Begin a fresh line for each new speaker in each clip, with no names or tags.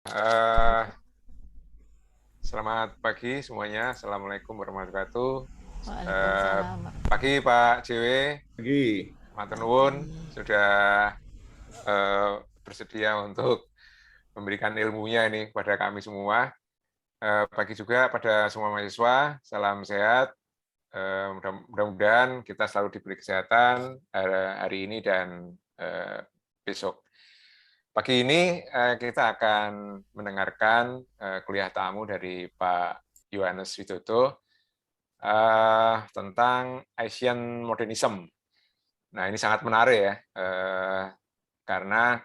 Eh, Selamat pagi semuanya. Assalamualaikum warahmatullahi wabarakatuh. Eh,
Waalaikumsalam
Pagi Pak JW,
Lagi,
matur nuwun
pagi.
sudah bersedia untuk memberikan ilmunya ini kepada kami semua. Pagi juga pada semua mahasiswa, salam sehat. Mudah-mudahan kita selalu diberi kesehatan hari ini dan besok. Pagi ini kita akan mendengarkan kuliah tamu dari Pak Yohanes Widodo tentang Asian Modernism. Nah, ini sangat menarik ya, karena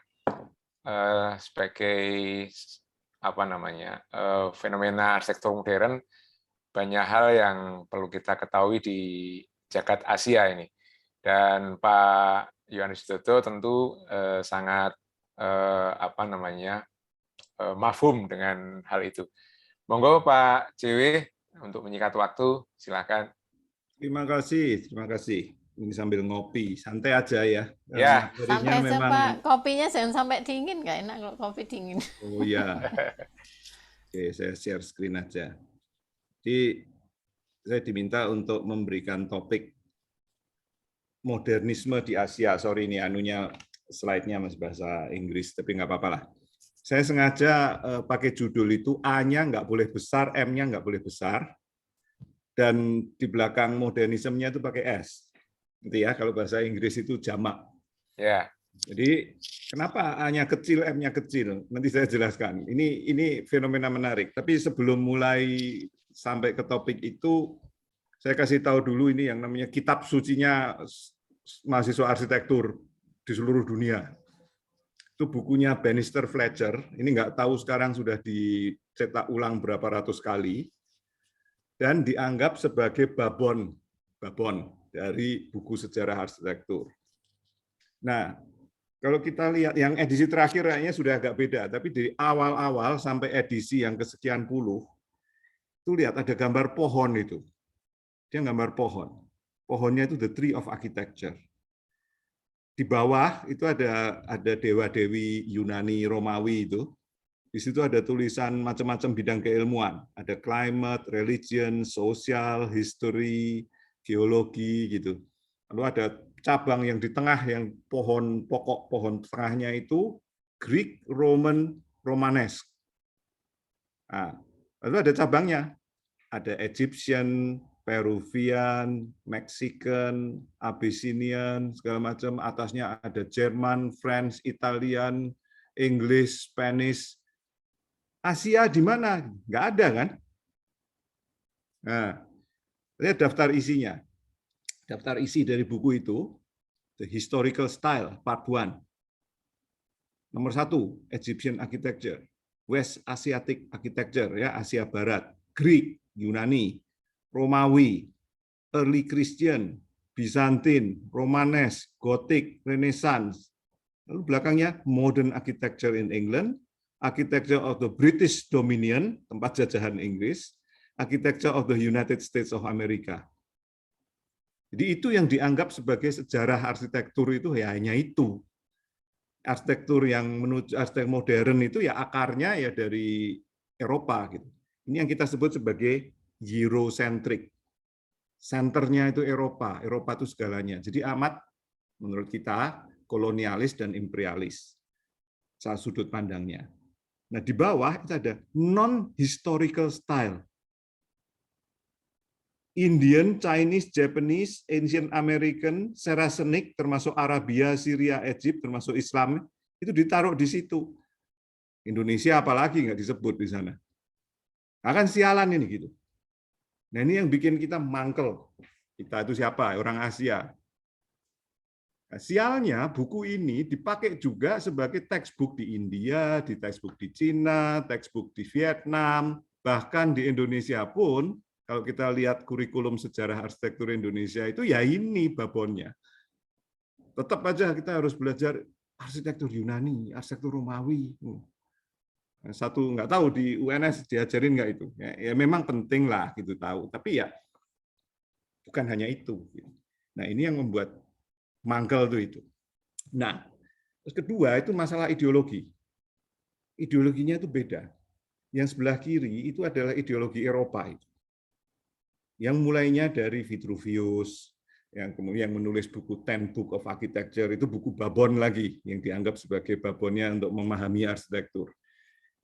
sebagai apa namanya fenomena arsitektur modern, banyak hal yang perlu kita ketahui di jagat Asia ini. Dan Pak Yohanes Widodo tentu sangat apa namanya mafhum dengan hal itu. Monggo Pak JW untuk menyingkat waktu, silakan.
terima kasih, terima kasih. Ini sambil ngopi, santai aja ya.
Ya,
Materinya
Santai aja Pak,
memang,
kopinya jangan sampai dingin, nggak enak kalau kopi dingin.
oh ya, oke, saya share screen aja. Jadi saya diminta untuk memberikan topik modernisme di Asia. Sorry ini anunya slide-nya masih bahasa Inggris, tapi nggak apa-apa lah. Saya sengaja pakai judul itu A-nya nggak boleh besar, M-nya nggak boleh besar, dan di belakang modernismenya itu pakai S. Gitu ya, kalau bahasa Inggris itu jamak.
ya,
Jadi kenapa A-nya kecil, M-nya kecil? Nanti saya jelaskan. Ini fenomena menarik. Tapi sebelum mulai sampai ke topik itu, saya kasih tahu dulu ini yang namanya kitab sucinya mahasiswa arsitektur di seluruh dunia. Itu bukunya Bannister Fletcher. Ini nggak tahu sekarang sudah dicetak ulang berapa ratus kali dan dianggap sebagai babon dari buku sejarah arsitektur. Nah, kalau kita lihat yang edisi terakhir kayaknya sudah agak beda, tapi dari awal-awal sampai edisi yang kesekian puluh, itu lihat ada gambar pohon itu. Dia gambar pohon. Pohonnya itu the tree of architecture. Di bawah itu ada dewa-dewi Yunani Romawi itu. Di situ ada tulisan macam-macam bidang keilmuan. Ada climate, religion, social, history, geologi gitu. Lalu ada cabang yang di tengah yang pohon pokok pohon tengahnya itu Greek, Roman, Romanesque. Nah, lalu ada cabangnya, ada Egyptian, Peruvian, Mexican, Abyssinian, segala macam. Atasnya ada Jerman, French, Italian, English, Spanish. Asia di mana? Nggak ada kan? Nah, lihat daftar isinya. Daftar isi dari buku itu, The Historical Style, Part 1. Nomor 1, Egyptian Architecture. West Asiatic Architecture, ya Asia Barat. Greek, Yunani. Romawi, Early Christian, Byzantine, Romanesque, Gothic, Renaissance. Lalu belakangnya Modern Architecture in England, Architecture of the British Dominion, tempat jajahan Inggris, Architecture of the United States of America. Jadi itu yang dianggap sebagai sejarah arsitektur itu ya hanya itu. Arsitektur yang menuju arsitektur modern itu ya akarnya ya dari Eropa gitu. Ini yang kita sebut sebagai Eurocentric. Senternya itu Eropa, Eropa itu segalanya. Jadi amat menurut kita kolonialis dan imperialis. Salah sudut pandangnya. Nah, di bawah itu ada non-historical style. Indian, Chinese, Japanese, Ancient American, Saracenic, termasuk Arabia, Syria, Egypt, termasuk Islam, itu ditaruh di situ. Indonesia apalagi nggak disebut di sana. Akan sialan ini gitu. Nah ini yang bikin kita mangkel. Kita itu siapa? Orang Asia. Nah, sialnya buku ini dipakai juga sebagai textbook di India, di textbook di Cina, textbook di Vietnam, bahkan di Indonesia pun kalau kita lihat kurikulum sejarah arsitektur Indonesia itu ya ini babonnya. Tetap aja kita harus belajar arsitektur Yunani, arsitektur Romawi. Satu nggak tahu di UNS diajarin nggak itu? Ya memang penting lah gitu tahu, tapi ya bukan hanya itu. Nah ini yang membuat mangkel tuh itu. Nah, terus kedua itu masalah ideologi. ideologinya itu beda. Yang sebelah kiri itu adalah ideologi Eropa itu. Yang mulainya dari Vitruvius, yang kemudian menulis buku Ten Book of Architecture, itu buku babon lagi, yang dianggap sebagai babonnya untuk memahami arsitektur.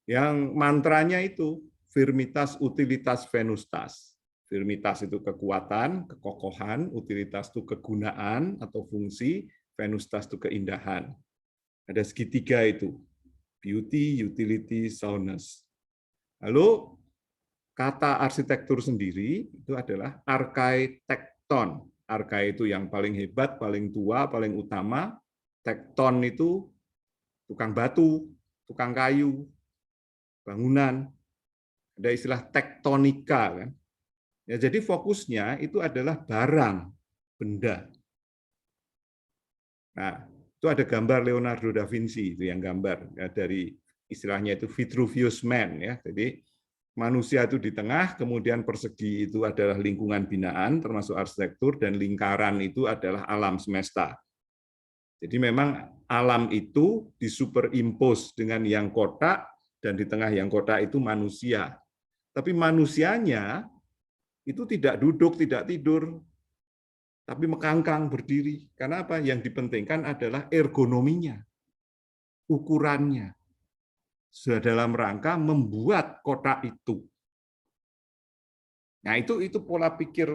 Yang mantranya itu firmitas, utilitas, venustas. Firmitas itu kekuatan, kekokohan, utilitas itu kegunaan atau fungsi, venustas itu keindahan. Ada segitiga itu, beauty, utility, soundness. Lalu kata arsitektur sendiri itu adalah architecton. Arkai itu yang paling hebat, paling tua, paling utama. Tekton itu tukang batu, tukang kayu, bangunan. Ada istilah tektonika, kan? Ya, jadi fokusnya itu adalah barang, benda. Nah, itu ada gambar Leonardo da Vinci itu yang gambar ya, dari istilahnya itu Vitruvius Man, ya. Jadi manusia itu di tengah, kemudian persegi itu adalah lingkungan binaan, termasuk arsitektur, dan lingkaran itu adalah alam semesta. Jadi memang alam itu disuperimpose dengan yang kotak, dan di tengah yang kotak itu manusia. Tapi manusianya itu tidak duduk, tidak tidur, tapi mekangkang berdiri. Karena apa? Yang dipentingkan adalah ergonominya, ukurannya, dalam rangka membuat kotak itu. Nah, itu pola pikir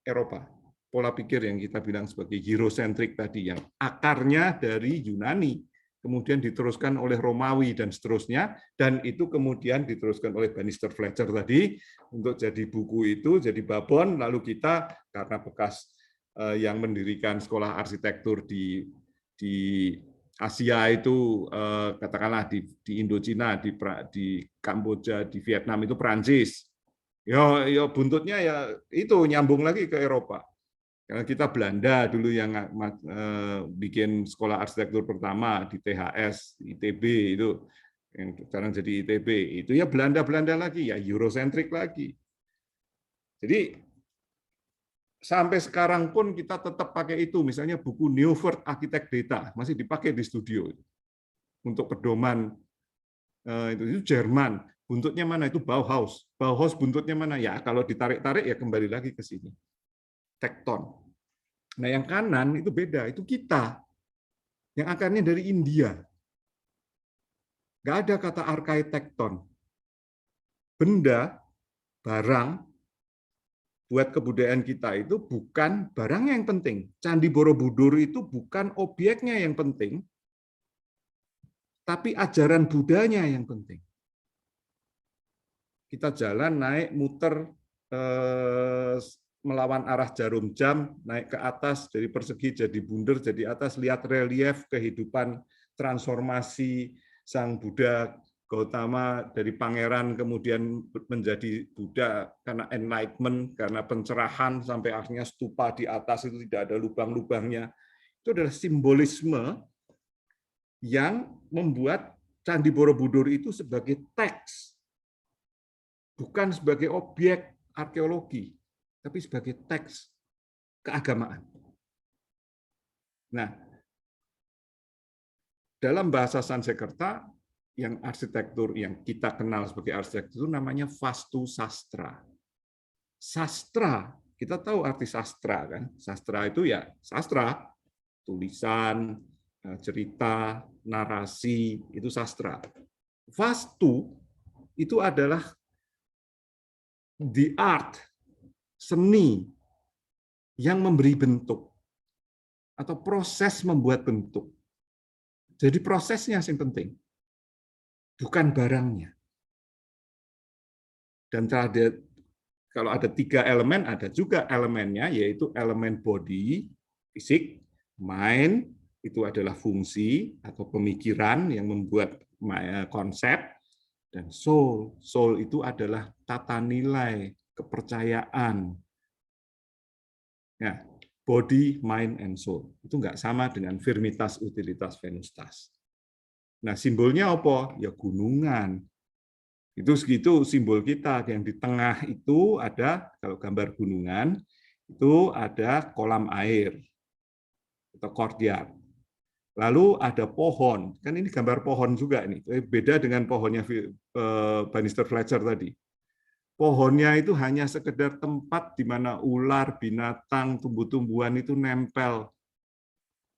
Eropa. Pola pikir yang kita bilang sebagai Eurocentrik tadi, yang akarnya dari Yunani, kemudian diteruskan oleh Romawi dan seterusnya, dan itu kemudian diteruskan oleh Bannister Fletcher tadi untuk jadi buku itu, jadi babon, lalu kita karena bekas yang mendirikan sekolah arsitektur di Asia itu, katakanlah di Indochina, di Kamboja, di Vietnam itu Prancis. Ya buntutnya ya itu nyambung lagi ke Eropa. Karena kita Belanda dulu yang bikin sekolah arsitektur pertama di THS, ITB itu, yang sekarang jadi ITB, itu ya Belanda lagi, ya Eurocentrik lagi. Jadi sampai sekarang pun kita tetap pakai itu, misalnya buku Neuvert Architect Data masih dipakai di studio untuk pedoman itu Jerman. Buntutnya mana? Itu Bauhaus. Bauhaus buntutnya mana? Ya kalau ditarik-tarik ya kembali lagi ke sini. Tekton. Nah yang kanan itu beda, itu kita. Yang akarnya dari India. Nggak ada kata arsitekton. Benda, barang, buat kebudayaan kita itu bukan barangnya yang penting. Candi Borobudur itu bukan objeknya yang penting, tapi ajaran Budanya yang penting. Kita jalan, naik, muter, melawan arah jarum jam, naik ke atas, dari persegi jadi bundar, jadi atas, lihat relief kehidupan transformasi Sang Buddha Gautama dari pangeran kemudian menjadi Buddha karena enlightenment, karena pencerahan, sampai akhirnya stupa di atas itu tidak ada lubang-lubangnya. Itu adalah simbolisme yang membuat Candi Borobudur itu sebagai teks, bukan sebagai objek arkeologi, tapi sebagai teks keagamaan. Nah, dalam bahasa Sanskerta, yang arsitektur yang kita kenal sebagai arsitektur itu namanya Vastu Sastra. Sastra, kita tahu arti sastra kan? Sastra itu ya sastra, tulisan, cerita, narasi, itu sastra. Vastu itu adalah the art, seni yang memberi bentuk atau proses membuat bentuk. Jadi prosesnya yang penting, bukan barangnya. Dan kalau ada 3 elemen, ada juga elemennya, yaitu elemen body, fisik, mind, itu adalah fungsi atau pemikiran yang membuat konsep, dan soul. Soul itu adalah tata nilai, kepercayaan. Ya, body, mind, and soul. Itu nggak sama dengan firmitas, utilitas, venustas. Nah, simbolnya apa? Ya gunungan. Itu segitu simbol kita. Yang di tengah itu ada, kalau gambar gunungan, itu ada kolam air atau courtyard. Lalu ada pohon, kan ini gambar pohon juga nih, beda dengan pohonnya Bannister Fletcher tadi. Pohonnya itu hanya sekedar tempat di mana ular, binatang, tumbuh-tumbuhan itu nempel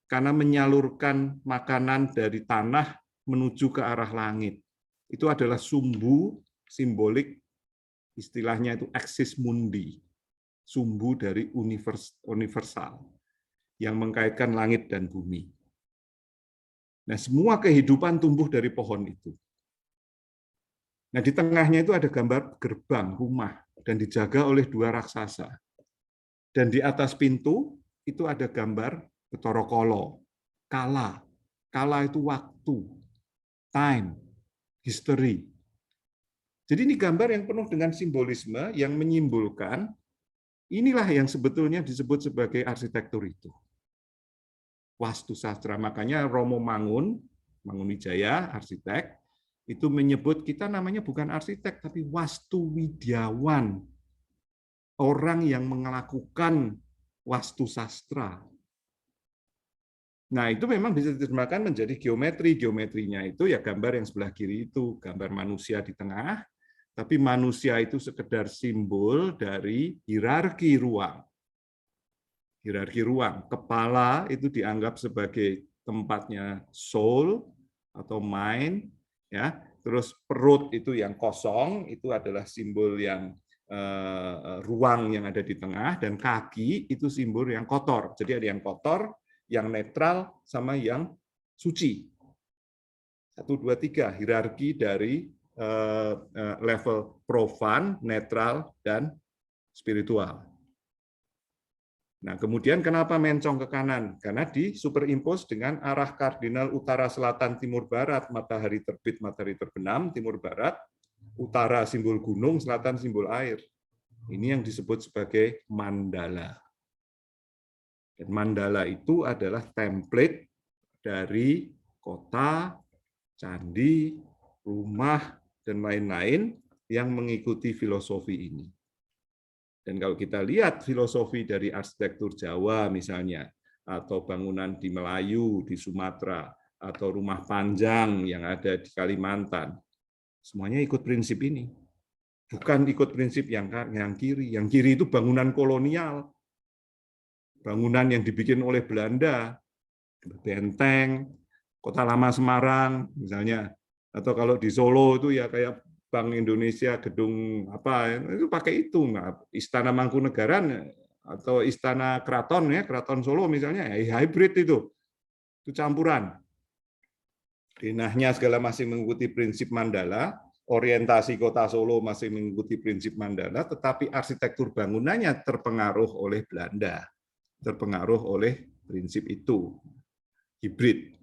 karena menyalurkan makanan dari tanah menuju ke arah langit. Itu adalah sumbu simbolik, istilahnya itu axis mundi, sumbu dari universal yang mengkaitkan langit dan bumi. Nah, semua kehidupan tumbuh dari pohon itu. Nah, di tengahnya itu ada gambar gerbang rumah dan dijaga oleh 2 raksasa. Dan di atas pintu itu ada gambar Bathara Kala, kala. Kala itu waktu, time, history. Jadi ini gambar yang penuh dengan simbolisme yang menyimbolkan inilah yang sebetulnya disebut sebagai arsitektur itu. Wastu sastra. Makanya Romo Mangunwijaya, arsitek, itu menyebut kita namanya bukan arsitek, tapi wastu widiawan. Orang yang melakukan wastu sastra. Nah, itu memang bisa diterjemahkan menjadi geometri. Geometrinya itu ya gambar yang sebelah kiri itu, gambar manusia di tengah, tapi manusia itu sekedar simbol dari hierarki ruang. Hierarki ruang. Kepala itu dianggap sebagai tempatnya soul atau mind, ya. Terus perut itu yang kosong, itu adalah simbol yang ruang yang ada di tengah, dan kaki itu simbol yang kotor. Jadi ada yang kotor, yang netral, sama yang suci. 1, 2, 3 hierarki dari level profan, netral, dan spiritual. Nah, kemudian kenapa mencong ke kanan? Karena di superimpos dengan arah kardinal utara, selatan, timur, barat, matahari terbit, matahari terbenam, timur, barat, utara simbol gunung, selatan simbol air. Ini yang disebut sebagai mandala. Dan mandala itu adalah template dari kota, candi, rumah, dan lain-lain yang mengikuti filosofi ini. Dan kalau kita lihat filosofi dari arsitektur Jawa misalnya, atau bangunan di Melayu, di Sumatera, atau rumah panjang yang ada di Kalimantan, semuanya ikut prinsip ini. Bukan ikut prinsip yang kiri. Yang kiri itu bangunan kolonial, bangunan yang dibikin oleh Belanda, benteng, Kota Lama Semarang misalnya, atau kalau di Solo itu ya kayak Bank Indonesia, gedung apa itu pakai itu. Nah, Istana Mangkunegaran atau Istana Keraton ya, Keraton Solo misalnya ya hybrid itu campuran. Dinahnya segala masih mengikuti prinsip mandala, orientasi kota Solo masih mengikuti prinsip mandala, tetapi arsitektur bangunannya terpengaruh oleh Belanda, terpengaruh oleh prinsip itu, hibrid.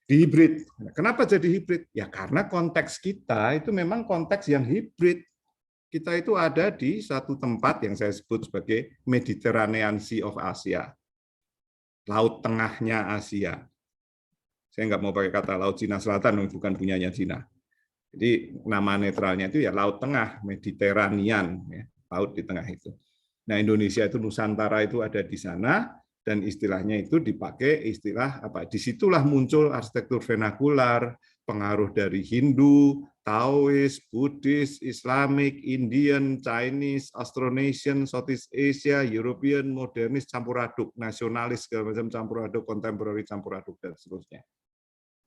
Hibrid. Kenapa jadi hibrid? Ya karena konteks kita itu memang konteks yang hibrid. Kita itu ada di satu tempat yang saya sebut sebagai Mediterranean Sea of Asia. Laut tengahnya Asia. Saya nggak mau pakai kata Laut Cina Selatan, bukan punyanya Cina. Jadi nama netralnya itu ya Laut Tengah, Mediterranean, ya, laut di tengah itu. Nah, Indonesia itu Nusantara itu ada di sana, dan istilahnya itu dipakai istilah apa? Disitulah muncul arsitektur vernakular, pengaruh dari Hindu, Taois, Buddhis, Islamic, Indian, Chinese, Austronesian, Southeast Asia, European, modernis, campur aduk, nasionalis, segala macam campur aduk, kontemporari campur aduk, dan seterusnya.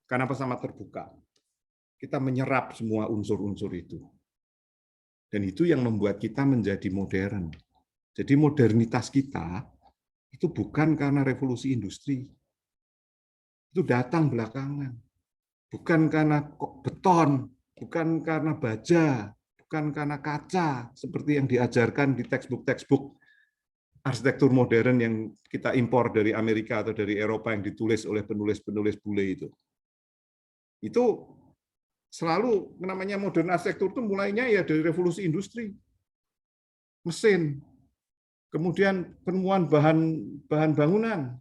Kenapa sama terbuka? Kita menyerap semua unsur-unsur itu. Dan itu yang membuat kita menjadi modern. Jadi modernitas kita itu bukan karena revolusi industri. Itu datang belakangan. Bukan karena beton, bukan karena baja, bukan karena kaca, seperti yang diajarkan di textbook arsitektur modern yang kita impor dari Amerika atau dari Eropa yang ditulis oleh penulis-penulis bule itu. Itu selalu namanya modern arsitektur itu mulainya ya dari revolusi industri. Mesin, kemudian penemuan bahan bangunan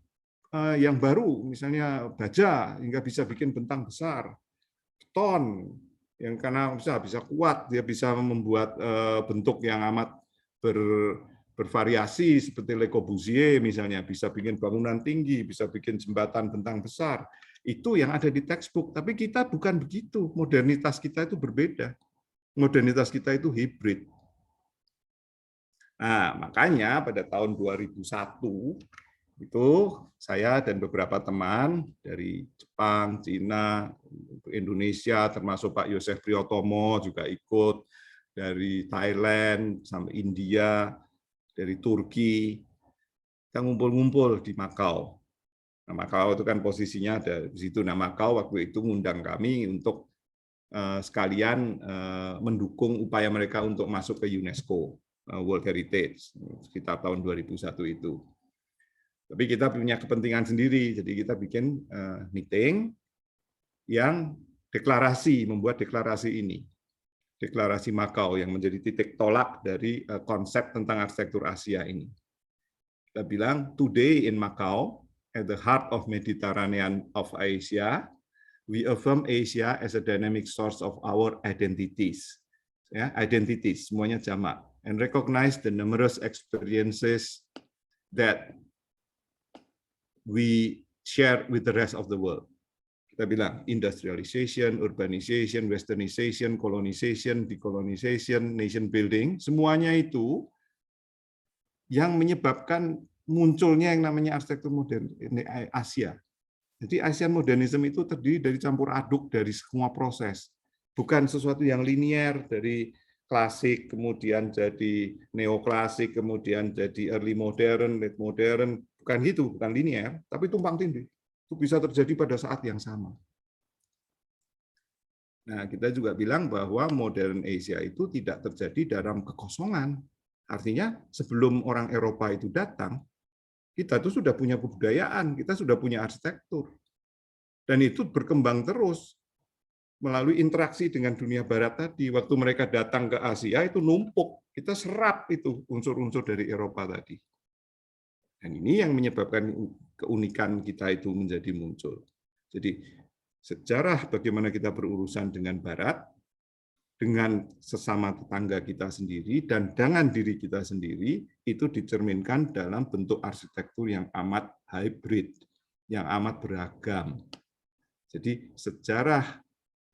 yang baru, misalnya baja hingga bisa bikin bentang besar, beton yang karena bisa kuat, dia bisa membuat bentuk yang amat bervariasi seperti Le Corbusier misalnya, bisa bikin bangunan tinggi, bisa bikin jembatan bentang besar. Itu yang ada di textbook, tapi kita bukan begitu. Modernitas kita itu berbeda. Modernitas kita itu hibrid. Nah, makanya pada tahun 2001 itu saya dan beberapa teman dari Jepang, Cina, Indonesia, termasuk Pak Yosef Priyotomo juga ikut, dari Thailand sampai India, dari Turki, kita ngumpul-ngumpul di Makau. Nah, Makau itu kan posisinya ada di situ. Nah, Makau waktu itu ngundang kami untuk sekalian mendukung upaya mereka untuk masuk ke UNESCO World Heritage sekitar tahun 2001 itu. Tapi kita punya kepentingan sendiri, jadi kita bikin meeting yang deklarasi, membuat deklarasi ini. Deklarasi Makau yang menjadi titik tolak dari konsep tentang arsitektur Asia ini. Kita bilang, today in Macau, at the heart of Mediterranean of Asia, we affirm Asia as a dynamic source of our identities. Ya, identities, semuanya jamak. And recognize the numerous experiences that we share with the rest of the world. Kita bilang industrialization, urbanization, westernization, colonization, decolonization, nation building, semuanya itu yang menyebabkan munculnya yang namanya arsitektur modern Asia. Jadi Asian modernism itu terdiri dari campur aduk dari semua proses. Bukan sesuatu yang linier dari klasik, kemudian jadi neoklasik, kemudian jadi early modern, late modern. Bukan gitu, bukan linier, tapi tumpang tindih. Itu bisa terjadi pada saat yang sama. Nah, kita juga bilang bahwa modern Asia itu tidak terjadi dalam kekosongan. Artinya sebelum orang Eropa itu datang, kita tuh sudah punya kebudayaan, kita sudah punya arsitektur. Dan itu berkembang terus melalui interaksi dengan dunia barat tadi. Waktu mereka datang ke Asia itu numpuk, kita serap itu unsur-unsur dari Eropa tadi. Dan ini yang menyebabkan keunikan kita itu menjadi muncul. Jadi sejarah bagaimana kita berurusan dengan barat, dengan sesama tetangga kita sendiri, dan dengan diri kita sendiri, itu dicerminkan dalam bentuk arsitektur yang amat hybrid, yang amat beragam. Jadi sejarah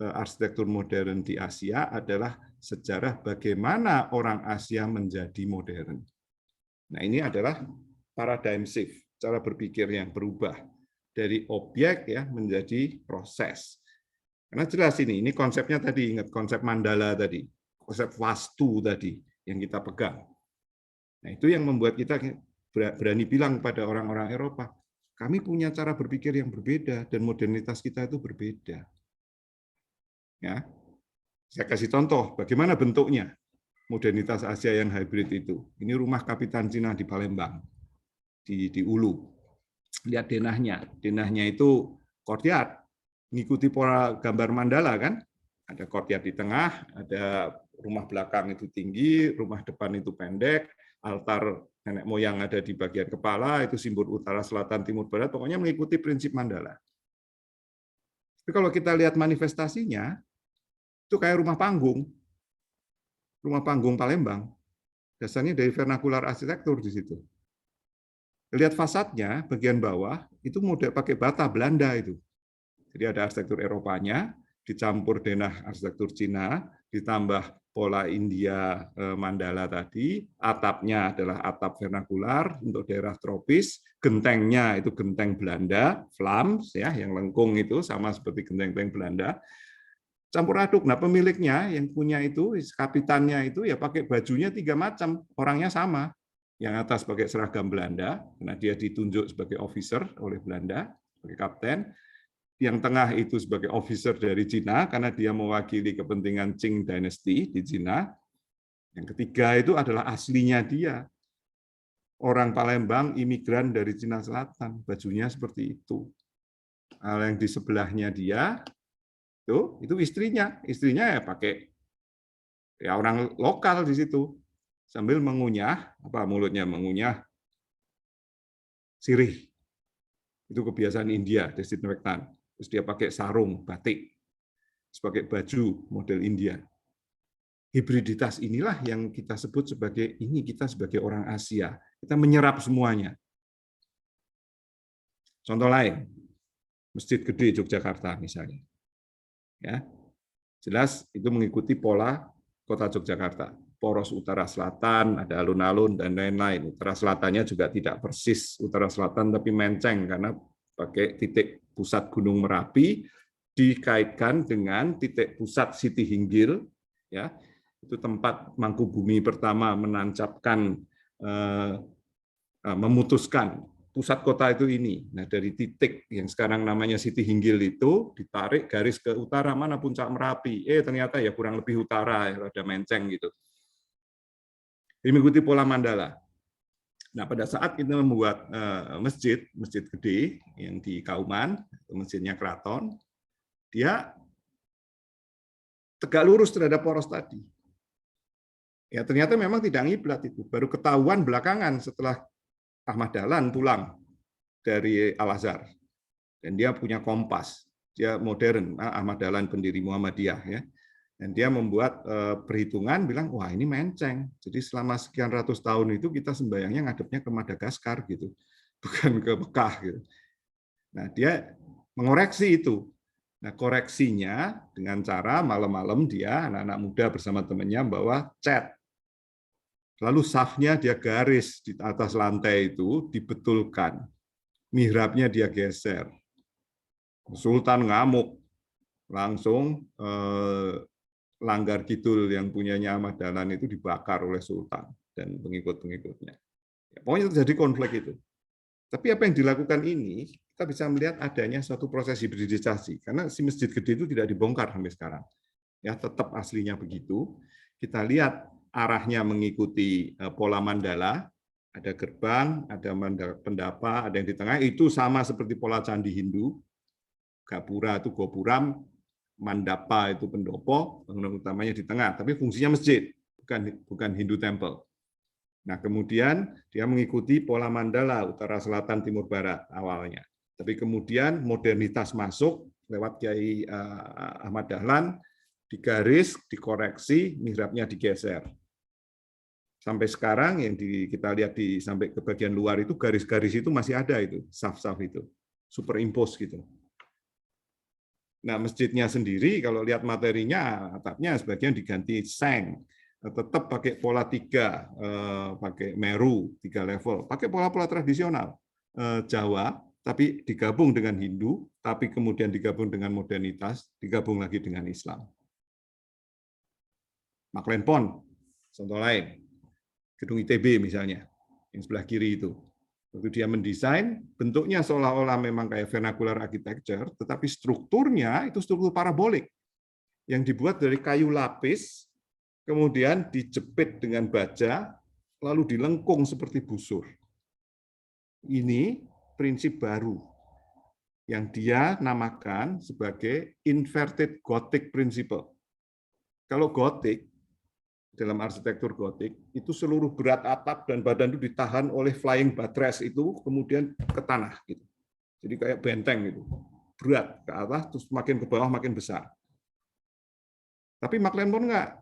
arsitektur modern di Asia adalah sejarah bagaimana orang Asia menjadi modern. Nah, ini adalah paradigm shift, cara berpikir yang berubah dari objek ya menjadi proses. Karena jelas ini konsepnya tadi, ingat konsep mandala tadi, konsep vastu tadi yang kita pegang. Nah, itu yang membuat kita berani bilang pada orang-orang Eropa, kami punya cara berpikir yang berbeda dan modernitas kita itu berbeda. Ya, saya kasih contoh bagaimana bentuknya modernitas Asia yang hybrid itu. Ini rumah Kapitan Cina di Palembang, di Ulu. Lihat denahnya, denahnya itu courtyard, mengikuti pola gambar mandala kan. Ada courtyard di tengah, ada rumah belakang itu tinggi, rumah depan itu pendek, altar nenek moyang ada di bagian kepala, itu simbol utara, selatan, timur, barat, pokoknya mengikuti prinsip mandala. Tapi kalau kita lihat manifestasinya, itu kayak rumah panggung Palembang. Dasarnya dari vernakular arsitektur di situ. Lihat fasadnya, bagian bawah, itu model pakai bata Belanda itu. Jadi ada arsitektur Eropanya, dicampur denah arsitektur Cina, ditambah pola India mandala tadi, atapnya adalah atap vernakular untuk daerah tropis, gentengnya itu genteng Belanda, Vlaams ya, yang lengkung itu sama seperti genteng-genteng Belanda. Campur aduk. Nah, pemiliknya yang punya itu, kapitannya itu ya pakai bajunya 3 macam, orangnya sama. Yang atas pakai seragam Belanda, karena dia ditunjuk sebagai officer oleh Belanda, sebagai kapten. Yang tengah itu sebagai officer dari Cina, karena dia mewakili kepentingan Qing Dynasty di Cina. Yang ketiga itu adalah aslinya dia. Orang Palembang, imigran dari Cina Selatan, bajunya seperti itu. Yang di sebelahnya dia, itu istrinya ya pakai ya orang lokal di situ sambil mengunyah mulutnya mengunyah sirih, itu kebiasaan India, desinfektan. Terus dia pakai sarung batik sebagai baju model India. hibriditas inilah yang kita sebut sebagai kita sebagai orang Asia. Kita menyerap semuanya. Contoh lain, Masjid Gede Yogyakarta misalnya. Ya. Jelas itu mengikuti pola Kota Yogyakarta. Poros utara selatan, ada alun-alun dan lain-lain. Utara selatannya juga tidak persis utara selatan tapi menceng karena pakai titik pusat Gunung Merapi dikaitkan dengan titik pusat Siti Hinggil, ya. Itu tempat Mangkubumi pertama menancapkan, memutuskan pusat kota itu ini. Nah, dari titik yang sekarang namanya Siti Hinggil itu ditarik garis ke utara, mana puncak Merapi. Ternyata ya kurang lebih utara, ya, ada menceng gitu. Ini mengikuti pola mandala. Nah, pada saat kita membuat masjid gede yang di Kauman, masjidnya keraton, dia tegak lurus terhadap poros tadi. Ya, ternyata memang tidak ngiblat itu. Baru ketahuan belakangan setelah Ahmad Dahlan pulang dari Al-Azhar. Dan dia punya kompas. Dia modern, Ahmad Dahlan pendiri Muhammadiyah, ya. Dan dia membuat perhitungan, bilang, wah ini menceng. Jadi selama sekian ratus tahun itu kita sembayangnya ngadepnya ke Madagaskar gitu, bukan ke Mekah gitu. Nah, dia mengoreksi itu. Nah, koreksinya dengan cara malam-malam dia anak-anak muda bersama temannya bawa cat. Lalu safnya dia garis di atas lantai itu dibetulkan. Mihrabnya dia geser. Sultan ngamuk. Langsung Langgar Kidul yang punyanya Ahmad Dahlan itu dibakar oleh Sultan dan pengikut-pengikutnya. Ya, pokoknya terjadi konflik itu. Tapi apa yang dilakukan ini, kita bisa melihat adanya suatu proses hibridisasi. Karena si Masjid Gede itu tidak dibongkar sampai sekarang. Ya, tetap aslinya begitu. Kita lihat arahnya mengikuti pola mandala, ada gerbang, ada pendapa, ada yang di tengah, itu sama seperti pola candi Hindu. Gapura itu Gopuram, mandapa itu pendopo, bangunan utamanya di tengah, tapi fungsinya masjid, bukan Hindu temple. Nah, kemudian dia mengikuti pola mandala utara selatan timur barat awalnya. Tapi kemudian modernitas masuk lewat Kiai Ahmad Dahlan, digaris, dikoreksi, mihrabnya digeser. Sampai sekarang yang kita lihat sampai ke bagian luar itu garis-garis itu masih ada itu, saf-saf itu, superimpose gitu. Nah, masjidnya sendiri kalau lihat materinya, atapnya sebagian diganti seng, tetap pakai pola 3, pakai meru 3 level, pakai pola-pola tradisional Jawa, tapi digabung dengan Hindu, tapi kemudian digabung dengan modernitas, digabung lagi dengan Islam. Maklenpon, contoh lain. Gedung ITB misalnya, yang sebelah kiri itu. Waktu dia mendesain, bentuknya seolah-olah memang kayak vernacular architecture, tetapi strukturnya itu struktur parabolik, yang dibuat dari kayu lapis, kemudian dijepit dengan baja, lalu dilengkung seperti busur. Ini prinsip baru, yang dia namakan sebagai inverted Gothic principle. Kalau Gothic, dalam arsitektur Gotik, itu seluruh berat atap dan badan itu ditahan oleh flying buttress itu kemudian ke tanah gitu. Jadi kayak benteng gitu. Berat ke atas terus makin ke bawah makin besar. Tapi Maklenpon enggak.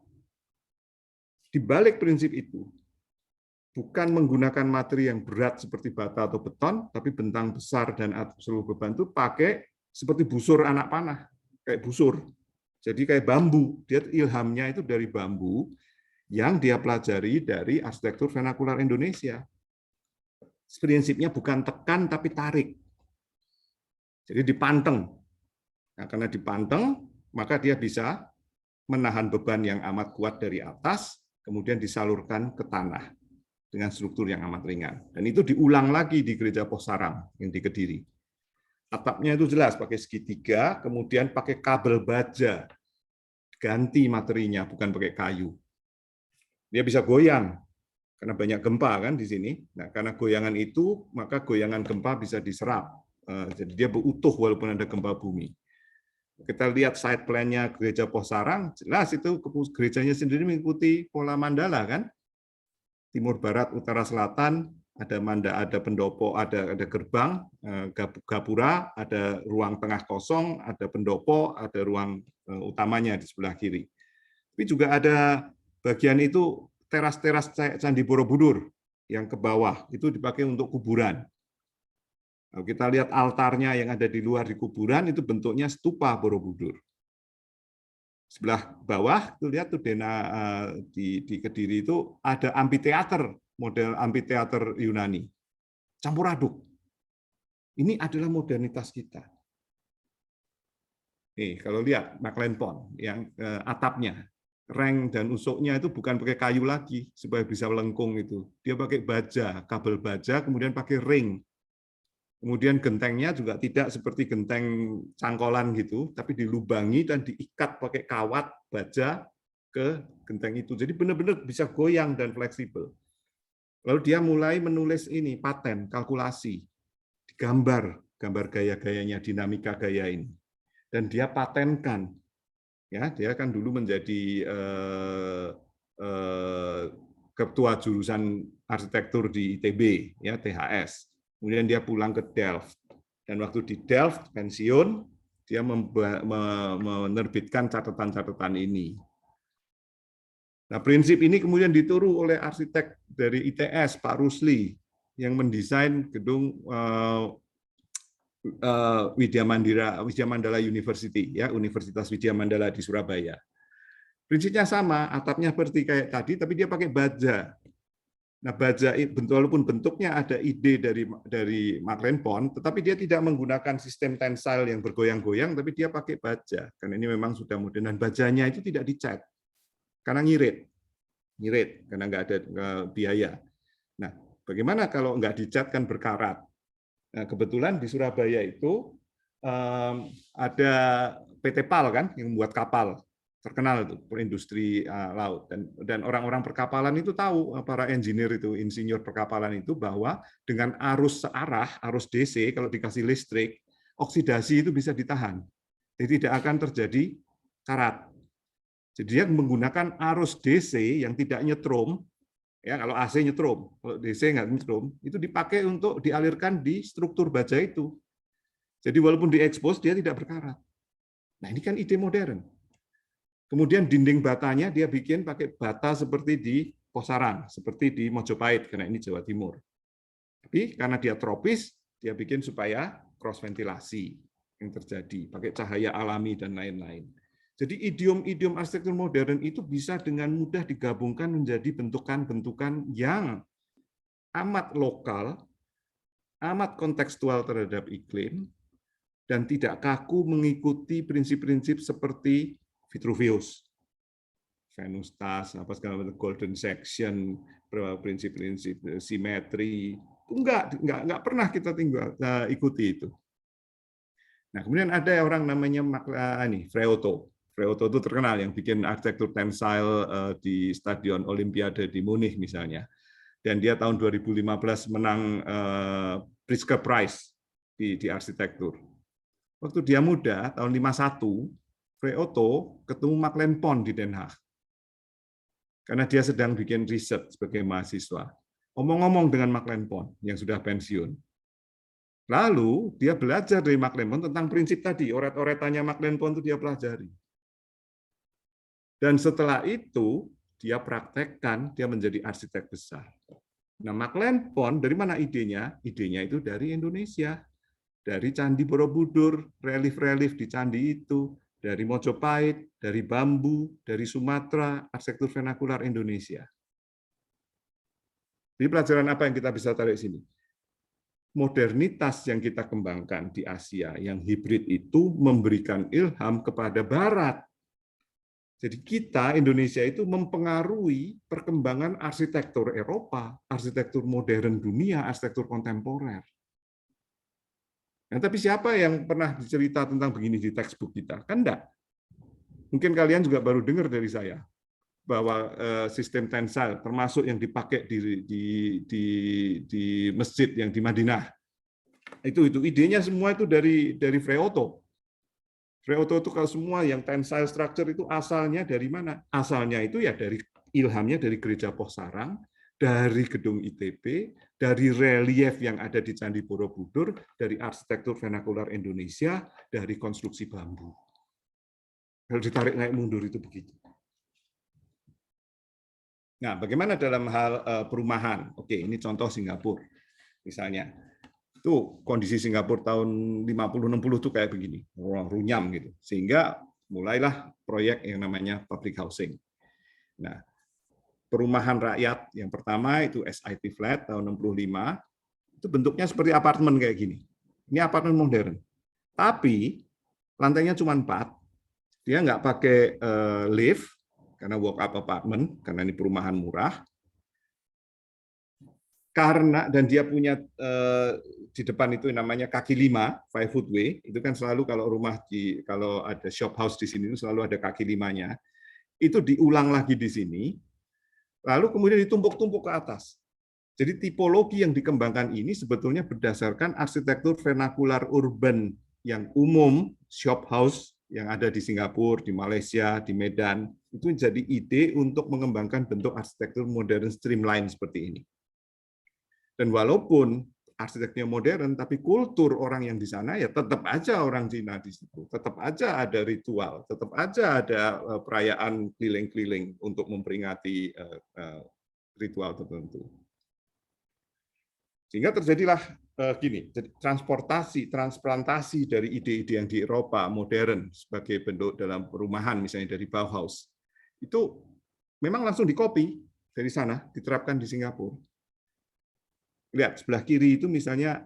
Di balik prinsip itu bukan menggunakan materi yang berat seperti bata atau beton, tapi bentang besar dan seluruh beban itu pakai seperti busur anak panah, kayak busur. Jadi kayak bambu. Dia ilhamnya itu dari bambu yang dia pelajari dari arsitektur vernakular Indonesia. Prinsipnya bukan tekan, tapi tarik. Jadi dipanteng. Nah, karena dipanteng, maka dia bisa menahan beban yang amat kuat dari atas, kemudian disalurkan ke tanah dengan struktur yang amat ringan. Dan itu diulang lagi di Gereja Posarang yang di Kediri. Atapnya itu jelas, pakai segitiga, kemudian pakai kabel baja. Ganti materinya, bukan pakai kayu. Dia bisa goyang karena banyak gempa kan di sini. Nah, karena goyangan itu maka goyangan gempa bisa diserap. Jadi dia berutuh walaupun ada gempa bumi. Kita lihat side plan-nya Gereja Posarang, jelas itu gerejanya sendiri mengikuti pola mandala kan. Timur barat, utara selatan, ada pendopo, ada gerbang, gapura, ada ruang tengah kosong, ada pendopo, ada ruang utamanya di sebelah kiri. Tapi juga ada bagian itu teras-teras Candi Borobudur yang ke bawah itu dipakai untuk kuburan. Kalau kita lihat altarnya yang ada di luar di kuburan itu bentuknya stupa Borobudur. Sebelah bawah tuh lihat tuh di Kediri itu ada amphitheater, model amphitheater Yunani. Campur aduk. Ini adalah modernitas kita. Nih, kalau lihat Maklen Pond yang atapnya, reng dan usuknya itu bukan pakai kayu lagi supaya bisa melengkung itu. Dia pakai baja, kabel baja, kemudian pakai ring. Kemudian gentengnya juga tidak seperti genteng cangkolan gitu, tapi dilubangi dan diikat pakai kawat baja ke genteng itu. Jadi benar-benar bisa goyang dan fleksibel. Lalu dia mulai menulis ini paten, kalkulasi, gambar gaya-gayanya, dinamika gaya ini. Dan dia patenkan. Ya, dia kan dulu menjadi ketua jurusan arsitektur di ITB, ya THS. Kemudian dia pulang ke Delft. Dan waktu di Delft pensiun, dia menerbitkan catatan-catatan ini. Nah, prinsip ini kemudian ditiru oleh arsitek dari ITS, Pak Rusli, yang mendesain gedung Widya Mandala University, ya Universitas Widya Mandala di Surabaya. Prinsipnya sama, atapnya seperti kayak tadi, tapi dia pakai baja. Nah, baja walaupun bentuknya ada ide dari Maklen Pond, tetapi dia tidak menggunakan sistem tensile yang bergoyang-goyang, tapi dia pakai baja. Karena ini memang sudah modern dan bajanya itu tidak dicat, karena ngirit karena nggak ada biaya. Nah, bagaimana kalau nggak dicat kan berkarat? Nah, kebetulan di Surabaya itu ada PT PAL kan yang membuat kapal. Terkenal itu industri laut dan orang-orang perkapalan itu tahu, para engineer itu, insinyur perkapalan itu, bahwa dengan arus searah, arus DC kalau dikasih listrik, oksidasi itu bisa ditahan. Jadi tidak akan terjadi karat. Jadi dia menggunakan arus DC yang tidak nyetrum, ya kalau AC nyetrum, kalau DC nggak nyetrum, itu dipakai untuk dialirkan di struktur baja itu. Jadi walaupun diekspos dia tidak berkarat. Nah, ini kan ide modern. Kemudian dinding batanya dia bikin pakai bata seperti di Posaran, seperti di Mojopahit, karena ini Jawa Timur. Tapi karena dia tropis, dia bikin supaya cross ventilasi yang terjadi, pakai cahaya alami dan lain-lain. Jadi idiom-idiom arsitektur modern itu bisa dengan mudah digabungkan menjadi bentukan-bentukan yang amat lokal, amat kontekstual terhadap iklim, dan tidak kaku mengikuti prinsip-prinsip seperti Vitruvius, Venustas, apa segala macam, golden section, prinsip-prinsip simetri, enggak pernah kita ikuti itu. Nah, kemudian ada orang namanya Freoto. Freoto itu terkenal yang bikin arsitektur tensile di Stadion Olimpiade di Munich misalnya. Dan dia tahun 2015 menang Pritzker Prize di arsitektur. Waktu dia muda, tahun 51, Freoto ketemu Maklen Pond di Den Haag. Karena dia sedang bikin riset sebagai mahasiswa. Omong-omong dengan Maklen Pond yang sudah pensiun. Lalu dia belajar dari Maklen Pond tentang prinsip tadi, oret-oretannya Maklen Pond itu dia pelajari. Dan setelah itu dia praktekkan, dia menjadi arsitek besar. Nah, Maklen Pond dari mana idenya? Idenya itu dari Indonesia. Dari Candi Borobudur, relief-relief di candi itu, dari Mojopahit, dari bambu, dari Sumatera, arsitektur vernakular Indonesia. Jadi pelajaran apa yang kita bisa tarik sini? Modernitas yang kita kembangkan di Asia, yang hibrid itu memberikan ilham kepada Barat. Jadi kita, Indonesia itu mempengaruhi perkembangan arsitektur Eropa, arsitektur modern dunia, arsitektur kontemporer. Nah, tapi siapa yang pernah dicerita tentang begini di textbook kita? Kan enggak. Mungkin kalian juga baru dengar dari saya bahwa sistem tensile termasuk yang dipakai di masjid yang di Madinah. Itu idenya semua itu dari Freoto. Freoto itu kalau semua yang tensile structure itu asalnya dari mana? Asalnya itu ya dari ilhamnya dari Gereja Posaran, dari gedung ITB, dari relief yang ada di Candi Borobudur, dari arsitektur vernakular Indonesia, dari konstruksi bambu. Kalau ditarik naik mundur itu begitu. Nah, bagaimana dalam hal perumahan? Oke, ini contoh Singapura misalnya. Tuh kondisi Singapura tahun 50-60 tuh kayak begini, runyam gitu. Sehingga mulailah proyek yang namanya public housing. Nah, perumahan rakyat yang pertama itu SIT flat tahun 65, itu bentuknya seperti apartemen kayak gini. Ini apartemen modern. Tapi lantainya cuma 4, dia nggak pakai lift, karena walk up apartment, karena ini perumahan murah. Dan dia punya di depan itu namanya kaki 5, 5-foot way. Itu kan selalu kalau kalau ada shop house di sini itu selalu ada kaki 5-nya. Itu diulang lagi di sini, lalu kemudian ditumpuk-tumpuk ke atas. Jadi tipologi yang dikembangkan ini sebetulnya berdasarkan arsitektur vernakular urban yang umum, shop house yang ada di Singapura, di Malaysia, di Medan, itu jadi ide untuk mengembangkan bentuk arsitektur modern streamline seperti ini. Dan walaupun arsitekturnya modern, tapi kultur orang yang di sana ya tetap aja orang Cina di situ, tetap aja ada ritual, tetap aja ada perayaan keliling-keliling untuk memperingati ritual tertentu. Sehingga terjadilah gini, transplantasi dari ide-ide yang di Eropa modern sebagai bentuk dalam perumahan, misalnya dari Bauhaus, itu memang langsung dikopi dari sana, diterapkan di Singapura. Lihat, sebelah kiri itu misalnya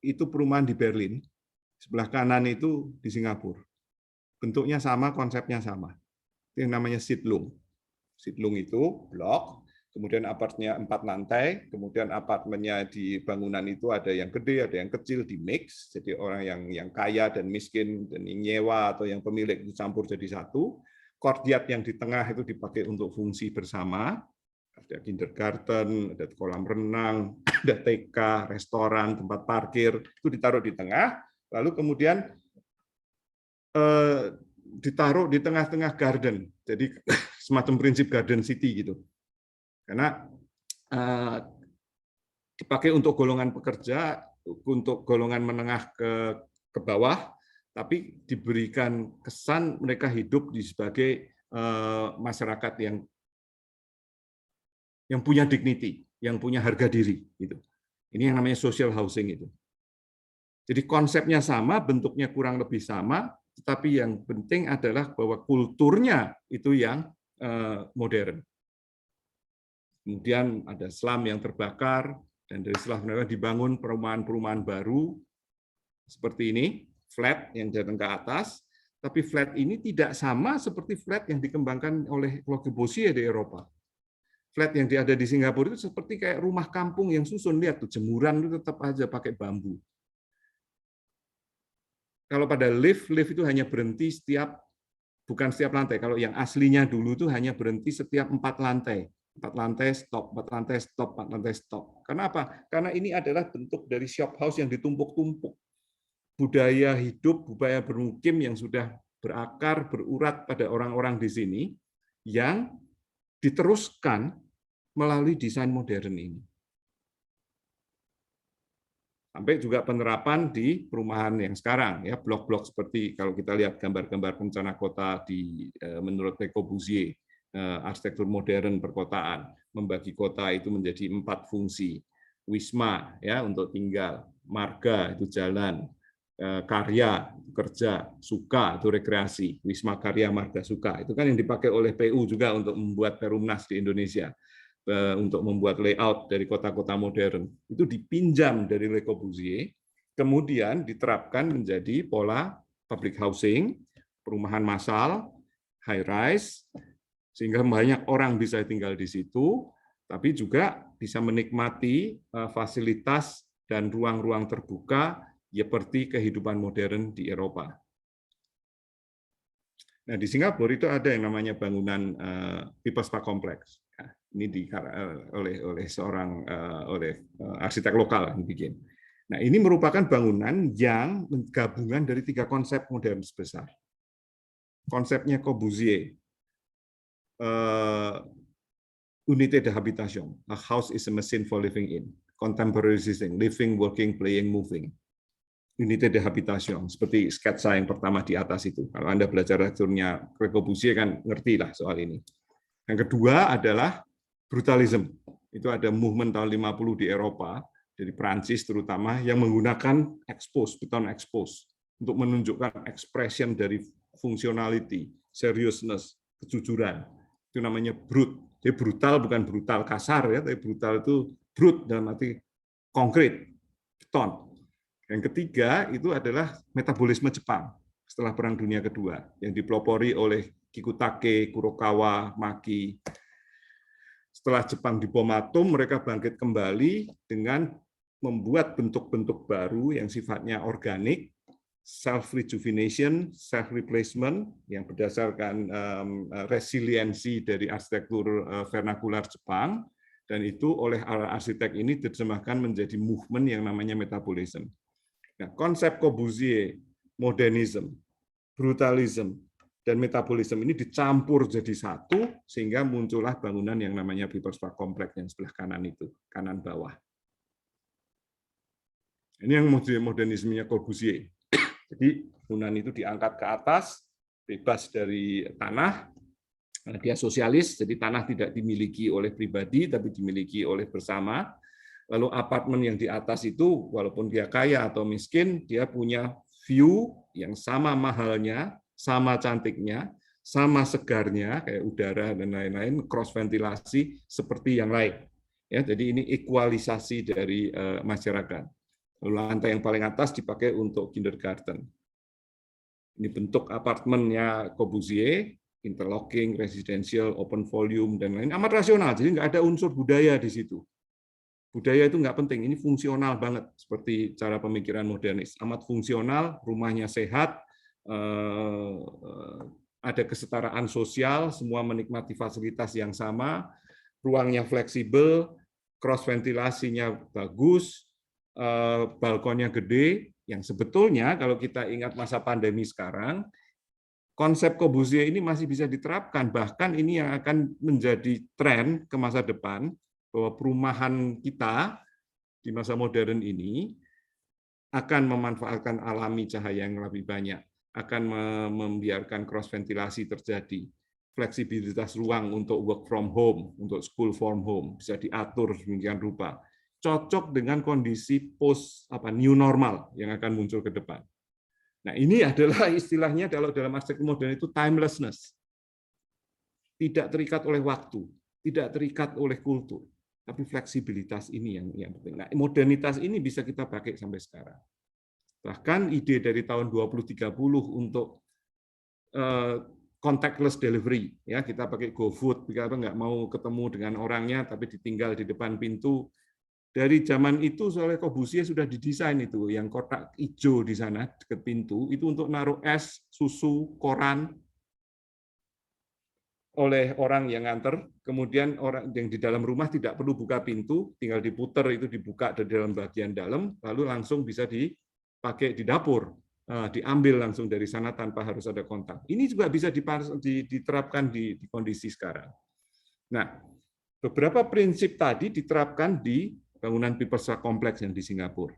itu perumahan di Berlin, sebelah kanan itu di Singapura. Bentuknya sama, konsepnya sama. Itu yang namanya Siedlung. Siedlung itu blok, kemudian apartemennya 4 lantai, kemudian apartemennya di bangunan itu ada yang gede, ada yang kecil, di mix, jadi orang yang kaya dan miskin, dan yang nyewa atau yang pemilik dicampur jadi satu. Courtyard yang di tengah itu dipakai untuk fungsi bersama, ada kindergarten, ada kolam renang, ada TK, restoran, tempat parkir, itu ditaruh di tengah, lalu kemudian ditaruh di tengah-tengah garden, jadi semacam prinsip garden city gitu. Karena dipakai untuk golongan pekerja, untuk golongan menengah ke bawah, tapi diberikan kesan mereka hidup sebagai masyarakat yang punya dignity, yang punya harga diri. Gitu. Ini yang namanya social housing itu. Jadi konsepnya sama, bentuknya kurang lebih sama, tetapi yang penting adalah bahwa kulturnya itu yang modern. Kemudian ada slum yang terbakar, dan dari slum mereka dibangun perumahan-perumahan baru, seperti ini, flat yang datang ke atas, tapi flat ini tidak sama seperti flat yang dikembangkan oleh Le Corbusier di Eropa. Flat yang ada di Singapura itu seperti kayak rumah kampung yang susun, lihat tuh jemuran itu tetap aja pakai bambu. Kalau pada lift itu hanya berhenti bukan setiap lantai. Kalau yang aslinya dulu itu hanya berhenti setiap 4 lantai. 4 lantai stop, 4 lantai stop, 4 lantai stop. Karena apa? Karena ini adalah bentuk dari shop house yang ditumpuk-tumpuk. Budaya hidup, budaya bermukim yang sudah berakar, berurat pada orang-orang di sini, yang diteruskan melalui desain modern ini. Sampai juga penerapan di perumahan yang sekarang, ya blok-blok seperti kalau kita lihat gambar-gambar rencana kota menurut Le Corbusier, arsitektur modern perkotaan, membagi kota itu menjadi 4 fungsi. Wisma ya untuk tinggal, marga itu jalan, karya kerja, suka itu rekreasi, wisma karya marga suka itu kan yang dipakai oleh PU juga untuk membuat Perumnas di Indonesia, untuk membuat layout dari kota-kota modern. Itu dipinjam dari Le Corbusier, kemudian diterapkan menjadi pola public housing, perumahan massal, high rise, sehingga banyak orang bisa tinggal di situ, tapi juga bisa menikmati fasilitas dan ruang-ruang terbuka seperti kehidupan modern di Eropa. Nah, di Singapura itu ada yang namanya bangunan People's Park Complex. Ini oleh seorang arsitek lokal yang bikin. Nah, ini merupakan bangunan yang gabungan dari 3 konsep modern besar. Konsepnya Corbusier, unité de habitation, a house is a machine for living in, contemporary living, working, playing, moving. Unité de habitation, seperti sketsa yang pertama di atas itu. Kalau Anda belajar arsitekturnya Le Corbusier kan ngerti lah soal ini. Yang kedua adalah brutalism. Itu ada movement tahun 50 di Eropa, dari Prancis terutama, yang menggunakan beton expose untuk menunjukkan expression dari functionality, seriousness, kejujuran. Itu namanya brute. Jadi brutal bukan brutal kasar ya, tapi brutal itu brute dalam arti konkret, beton. Yang ketiga itu adalah metabolisme Jepang setelah Perang Dunia Kedua yang dipelopori oleh Kikutake, Kurokawa, Maki. Setelah Jepang dibom atom, mereka bangkit kembali dengan membuat bentuk-bentuk baru yang sifatnya organik, self-rejuvenation, self-replacement, yang berdasarkan resiliensi dari arsitektur vernakular Jepang, dan itu oleh arsitek ini diterjemahkan menjadi movement yang namanya metabolism. Nah, konsep Corbusier, modernism, brutalism, dan metabolisme ini dicampur jadi satu, sehingga muncullah bangunan yang namanya People's Park Complex yang sebelah kanan itu, kanan bawah. Ini yang modernismenya Corbusier. Jadi bangunan itu diangkat ke atas, bebas dari tanah, dia sosialis, jadi tanah tidak dimiliki oleh pribadi, tapi dimiliki oleh bersama. Lalu apartemen yang di atas itu, walaupun dia kaya atau miskin, dia punya view yang sama mahalnya, sama cantiknya, sama segarnya, kayak udara dan lain-lain, cross ventilasi seperti yang lain. Ya, jadi ini ekualisasi dari masyarakat. Lalu lantai yang paling atas dipakai untuk kindergarten. Ini bentuk apartemennya Corbusier, interlocking, residential, open volume, dan lain, amat rasional. Jadi nggak ada unsur budaya di situ. Budaya itu nggak penting, ini fungsional banget, seperti cara pemikiran modernis. Amat fungsional, rumahnya sehat, ada kesetaraan sosial, semua menikmati fasilitas yang sama, ruangnya fleksibel, cross ventilasinya bagus, balkonnya gede, yang sebetulnya kalau kita ingat masa pandemi sekarang, konsep Corbusier ini masih bisa diterapkan, bahkan ini yang akan menjadi tren ke masa depan, bahwa perumahan kita di masa modern ini akan memanfaatkan alami cahaya yang lebih banyak, akan membiarkan cross ventilasi terjadi, fleksibilitas ruang untuk work from home, untuk school from home bisa diatur sedemikian rupa, cocok dengan kondisi new normal yang akan muncul ke depan. Nah, ini adalah istilahnya kalau dalam arsitektur modern itu timelessness. Tidak terikat oleh waktu, tidak terikat oleh kultur, tapi fleksibilitas ini yang penting. Nah, modernitas ini bisa kita pakai sampai sekarang. Bahkan ide dari tahun 2030 untuk contactless delivery, ya kita pakai GoFood, kita nggak mau ketemu dengan orangnya, tapi ditinggal di depan pintu. Dari zaman itu soalnya Corbusier sudah didesain itu, yang kotak hijau di sana dekat pintu itu untuk naruh es, susu, koran oleh orang yang nganter. Kemudian orang yang di dalam rumah tidak perlu buka pintu, tinggal diputer itu dibuka dari dalam bagian dalam, lalu langsung bisa dipakai di dapur, diambil langsung dari sana tanpa harus ada kontak. Ini juga bisa diterapkan di kondisi sekarang. Nah, beberapa prinsip tadi diterapkan di bangunan People's Park Complex yang di Singapura.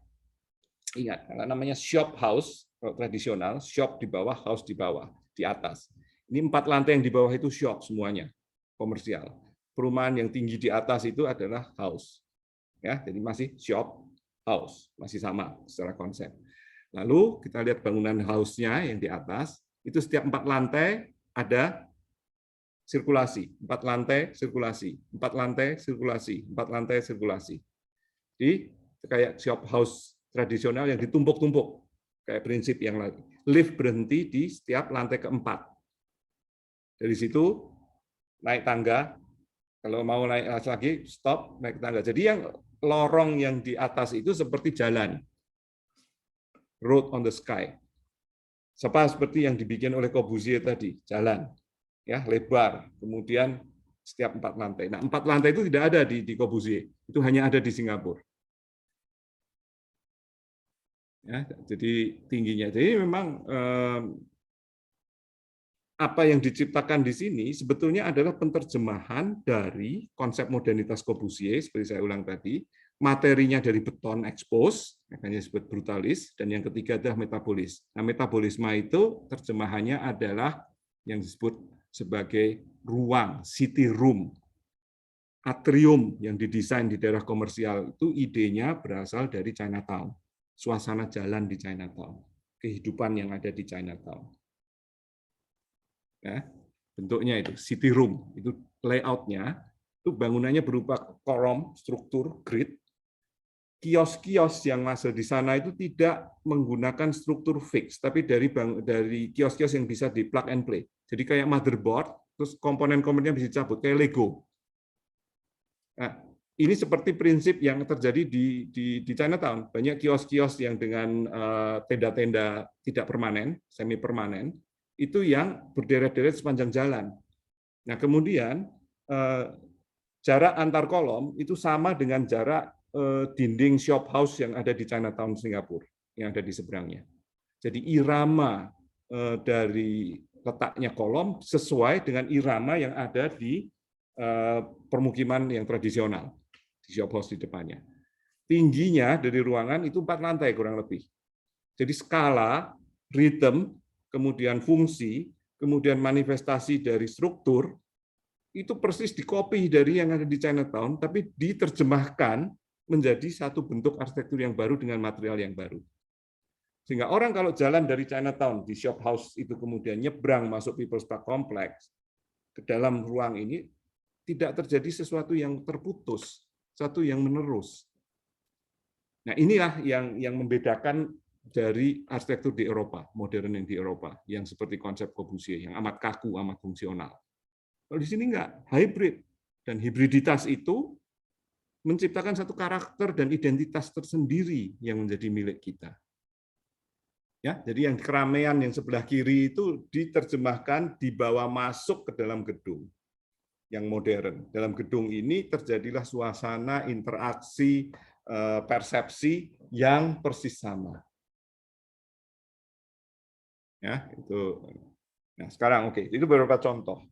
Ingat, kalau namanya shop house, kalau tradisional, shop di bawah, house di bawah, di atas. Ini 4 lantai yang di bawah itu shop semuanya, komersial. Perumahan yang tinggi di atas itu adalah house. Ya, jadi masih shop, house, masih sama secara konsep. Lalu kita lihat bangunan house-nya yang di atas, itu setiap 4 lantai ada sirkulasi, 4 lantai sirkulasi, 4 lantai sirkulasi, 4 lantai sirkulasi. Jadi kayak shop house tradisional yang ditumpuk-tumpuk, kayak prinsip yang lain. Lift berhenti di setiap lantai keempat. Dari situ naik tangga, kalau mau naik lagi stop naik tangga. Jadi yang lorong yang di atas itu seperti jalan, road on the sky. Seperti yang dibikin oleh Corbusier tadi, jalan, ya lebar. Kemudian setiap 4 lantai. Nah, 4 lantai itu tidak ada di Corbusier, itu hanya ada di Singapura. Ya, jadi tingginya. Jadi memang apa yang diciptakan di sini sebetulnya adalah penerjemahan dari konsep modernitas Corbusier, seperti saya ulang tadi, materinya dari beton expose, makanya disebut brutalis, dan yang ketiga adalah metabolis. Nah, metabolisme itu terjemahannya adalah yang disebut sebagai ruang, city room. atrium yang didesain di daerah komersial itu idenya berasal dari Chinatown. Suasana jalan di Chinatown, kehidupan yang ada di Chinatown. Ya, bentuknya itu city room, itu layoutnya, itu bangunannya berupa kolom, struktur, grid. Kios-kios yang masuk di sana itu tidak menggunakan struktur fix, tapi dari kios-kios yang bisa di plug and play. Jadi kayak motherboard, terus komponen-komponennya bisa dicabut, kayak Lego. Nah, ini seperti prinsip yang terjadi di Chinatown. Banyak kios-kios yang dengan tenda-tenda tidak permanen, semi permanen, itu yang berderet-deret sepanjang jalan. Nah, kemudian jarak antar kolom itu sama dengan jarak dinding shop house yang ada di Chinatown Singapura, yang ada di seberangnya. Jadi irama dari letaknya kolom sesuai dengan irama yang ada di permukiman yang tradisional. Di shop house di depannya. Tingginya dari ruangan itu 4 lantai kurang lebih. Jadi skala, ritme, kemudian fungsi, kemudian manifestasi dari struktur, itu persis dikopi dari yang ada di Chinatown, tapi diterjemahkan menjadi satu bentuk arsitektur yang baru dengan material yang baru. Sehingga orang kalau jalan dari Chinatown di shop house itu kemudian nyebrang masuk People's Park Complex, ke dalam ruang ini, tidak terjadi sesuatu yang terputus, satu yang menerus. Nah, inilah yang membedakan dari arsitektur di Eropa, modern yang di Eropa, yang seperti konsep Corbusier, yang amat kaku, amat fungsional. Kalau di sini enggak, hybrid. Dan hibriditas itu menciptakan satu karakter dan identitas tersendiri yang menjadi milik kita. Ya, jadi yang keramaian yang sebelah kiri itu diterjemahkan dibawa masuk ke dalam gedung yang modern. Dalam gedung ini terjadilah suasana interaksi persepsi yang persis sama. Ya, itu. Nah, sekarang oke, itu beberapa contoh.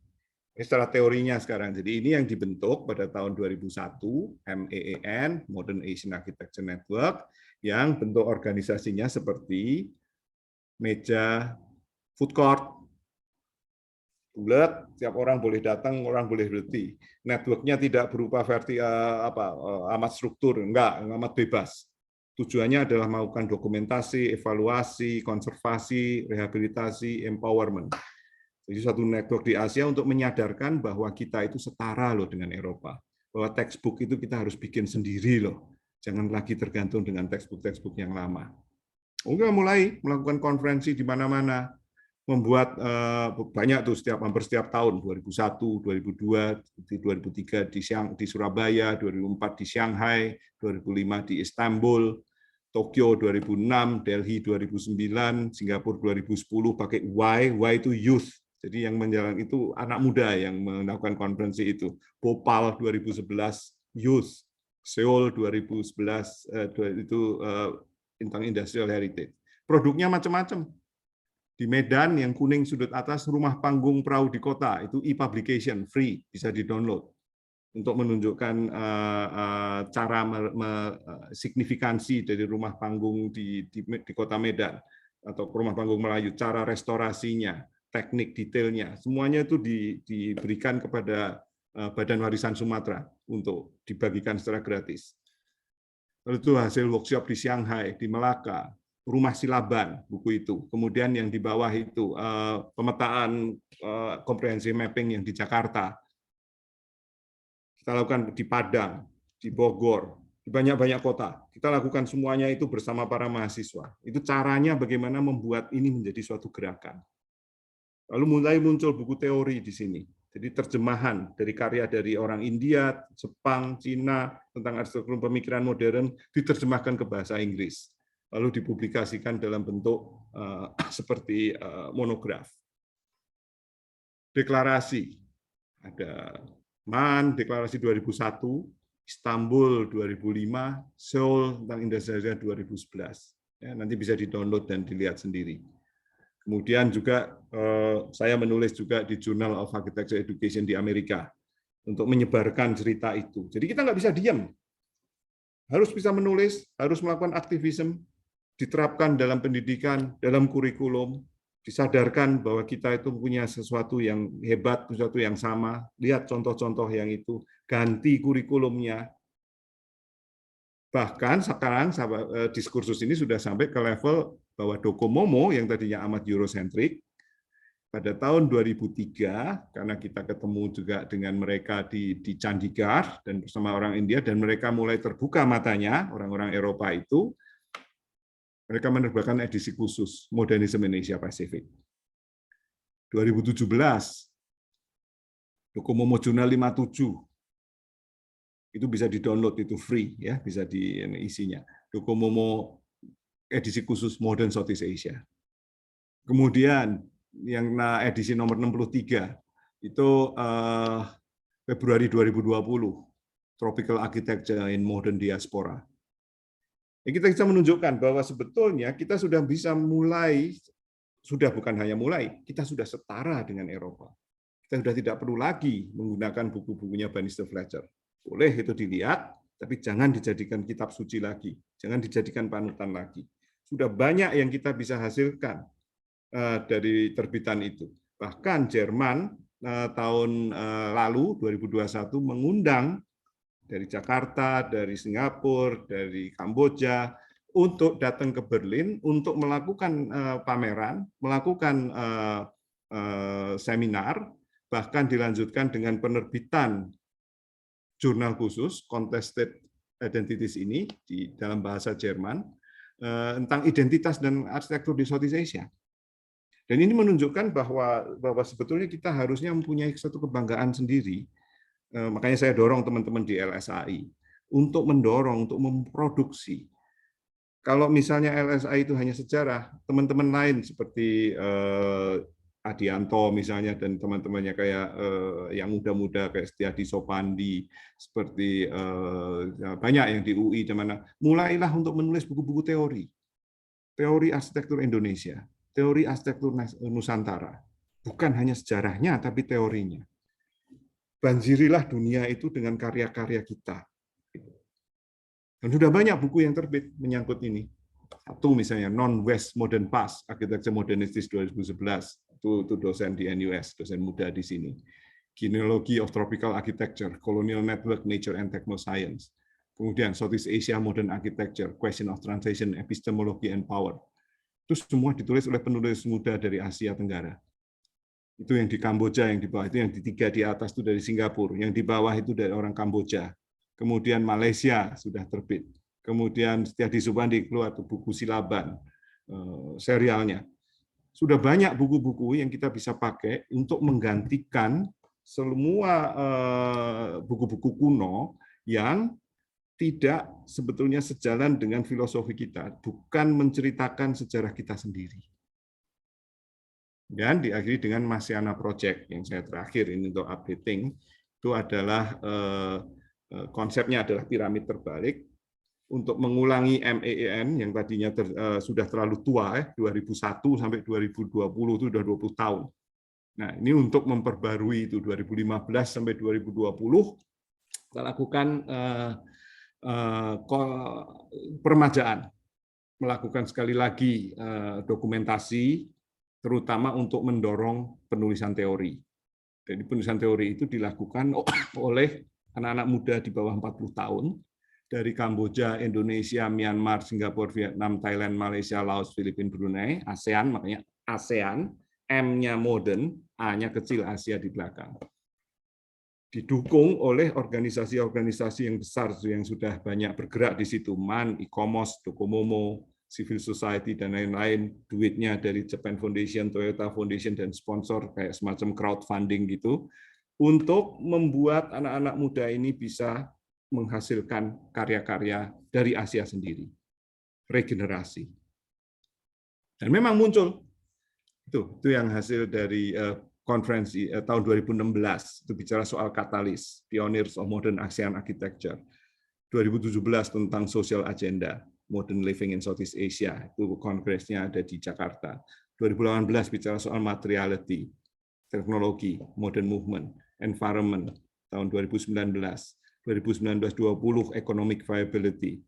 Ini secara teorinya sekarang. Jadi ini yang dibentuk pada tahun 2001, MEAN, Modern Asian Architecture Network, yang bentuk organisasinya seperti meja food court, bulat, setiap orang boleh datang, orang boleh berdiri. Networknya tidak berupa amat struktur, enggak, amat bebas. Tujuannya adalah melakukan dokumentasi, evaluasi, konservasi, rehabilitasi, empowerment. Jadi satu network di Asia untuk menyadarkan bahwa kita itu setara loh dengan Eropa. Bahwa textbook itu kita harus bikin sendiri loh. Jangan lagi tergantung dengan textbook yang lama. Udah mulai melakukan konferensi di mana-mana. Membuat banyak tuh hampir setiap tahun, 2001, 2002, 2003 di Surabaya, 2004 di Shanghai, 2005 di Istanbul, Tokyo 2006, Delhi 2009, Singapura 2010 pakai Y itu youth. Jadi yang menjalan itu anak muda yang melakukan konferensi itu. Bhopal 2011 youth, Seoul 2011 itu tentang industrial heritage. Produknya macam-macam. Di Medan yang kuning sudut atas rumah panggung perahu di kota itu e-publication free bisa di-download untuk menunjukkan cara signifikansi dari rumah panggung di kota Medan atau rumah panggung Melayu, cara restorasinya, teknik detailnya, semuanya itu diberikan kepada Badan Warisan Sumatera untuk dibagikan secara gratis. Lalu itu hasil workshop di Shanghai, di Melaka, Rumah Silaban, buku itu. Kemudian yang di bawah itu pemetaan comprehensive mapping yang di Jakarta. Kita lakukan di Padang, di Bogor, di banyak-banyak kota. Kita lakukan semuanya itu bersama para mahasiswa. Itu caranya bagaimana membuat ini menjadi suatu gerakan. Lalu mulai muncul buku teori di sini. Jadi terjemahan dari karya dari orang India, Jepang, Cina tentang arsitektur pemikiran modern diterjemahkan ke bahasa Inggris. Lalu dipublikasikan dalam bentuk seperti monograf. Deklarasi, ada MAN, deklarasi 2001, Istanbul 2005, Seoul tentang industrialisasi 2011. Ya, nanti bisa di-download dan dilihat sendiri. Kemudian juga saya menulis juga di Journal of Architecture Education di Amerika untuk menyebarkan cerita itu. Jadi kita nggak bisa diam. Harus bisa menulis, harus melakukan aktivisme, diterapkan dalam pendidikan, dalam kurikulum, disadarkan bahwa kita itu punya sesuatu yang hebat, sesuatu yang sama. Lihat contoh-contoh yang itu, ganti kurikulumnya. Bahkan sekarang diskursus ini sudah sampai ke level bahwa Docomomo yang tadinya amat Eurocentric, pada tahun 2003, karena kita ketemu juga dengan mereka di Chandigarh dan bersama orang India, dan mereka mulai terbuka matanya, orang-orang Eropa itu, mereka menerbitkan edisi khusus Modernisme in Asia Pacific. 2017, Docomomo Jurnal 57, itu bisa di-download, itu free, ya, bisa diisinya. Docomomo edisi khusus Modern Southeast Asia. Kemudian yang edisi nomor 63 itu Februari 2020, Tropical Architecture in Modern Diaspora. Ya, kita bisa menunjukkan bahwa sebetulnya kita sudah bisa mulai, sudah bukan hanya mulai, kita sudah setara dengan Eropa. Kita sudah tidak perlu lagi menggunakan buku-bukunya Bannister Fletcher. Boleh itu dilihat, tapi jangan dijadikan kitab suci lagi, jangan dijadikan panutan lagi. Sudah banyak yang kita bisa hasilkan dari terbitan itu. Bahkan Jerman tahun lalu 2021 mengundang dari Jakarta, dari Singapura, dari Kamboja untuk datang ke Berlin untuk melakukan pameran, melakukan seminar, bahkan dilanjutkan dengan penerbitan jurnal khusus Contested Identities ini di dalam bahasa Jerman tentang identitas dan arsitektur di Southeast Asia. Dan ini menunjukkan bahwa sebetulnya kita harusnya mempunyai suatu kebanggaan sendiri. Makanya saya dorong teman-teman di LSAI untuk mendorong, untuk memproduksi. Kalau misalnya LSAI itu hanya sejarah, teman-teman lain seperti Adianto misalnya dan teman-temannya kayak yang muda-muda kayak Setiadi Sopandi, seperti banyak yang di UI, dimana mulailah untuk menulis buku-buku teori arsitektur Indonesia, teori arsitektur Nusantara, bukan hanya sejarahnya tapi teorinya. Banjirilah dunia itu dengan karya-karya kita. Dan sudah banyak buku yang terbit menyangkut ini. Satu misalnya Non-West Modern Past, Architecture Modernistis 2011. Itu dosen di NUS, dosen muda di sini. Genealogy of Tropical Architecture, Colonial Network, Nature and Technoscience. Kemudian Southeast Asia Modern Architecture, Question of Translation, Epistemology and Power. Itu semua ditulis oleh penulis muda dari Asia Tenggara. Itu yang di Kamboja, yang di bawah itu, yang di tiga di atas itu dari Singapura, yang di bawah itu dari orang Kamboja. Kemudian Malaysia sudah terbit. Kemudian Setiadi Supandi keluar buku Silaban, serialnya. Sudah banyak buku-buku yang kita bisa pakai untuk menggantikan semua buku-buku kuno yang tidak sebetulnya sejalan dengan filosofi kita, bukan menceritakan sejarah kita sendiri. Dan diakhiri dengan Masiana Project yang saya terakhir ini untuk updating, itu adalah konsepnya adalah piramid terbalik untuk mengulangi MEEN yang tadinya sudah terlalu tua, 2001 sampai 2020 itu sudah 20 tahun. Nah, ini untuk memperbarui itu 2015 sampai 2020 kita lakukan peremajaan, melakukan sekali lagi dokumentasi, terutama untuk mendorong penulisan teori. Jadi penulisan teori itu dilakukan oleh anak-anak muda di bawah 40 tahun, dari Kamboja, Indonesia, Myanmar, Singapura, Vietnam, Thailand, Malaysia, Laos, Filipina, Brunei, ASEAN, makanya ASEAN, M-nya modern, A-nya kecil, Asia di belakang. Didukung oleh organisasi-organisasi yang besar yang sudah banyak bergerak di situ, MAN, ICOMOS, Docomomo, Civil Society, dan lain-lain, duitnya dari Japan Foundation, Toyota Foundation, dan sponsor kayak semacam crowdfunding gitu, untuk membuat anak-anak muda ini bisa menghasilkan karya-karya dari Asia sendiri, regenerasi. Dan memang muncul itu yang hasil dari konferensi tahun 2016 itu bicara soal katalis, Pioneers of Modern ASEAN Architecture. 2017 tentang Social Agenda, Modern Living in Southeast Asia, itu kongresnya ada di Jakarta. 2018 bicara soal materiality, teknologi, modern movement, environment tahun 2019. 2019-20 economic viability.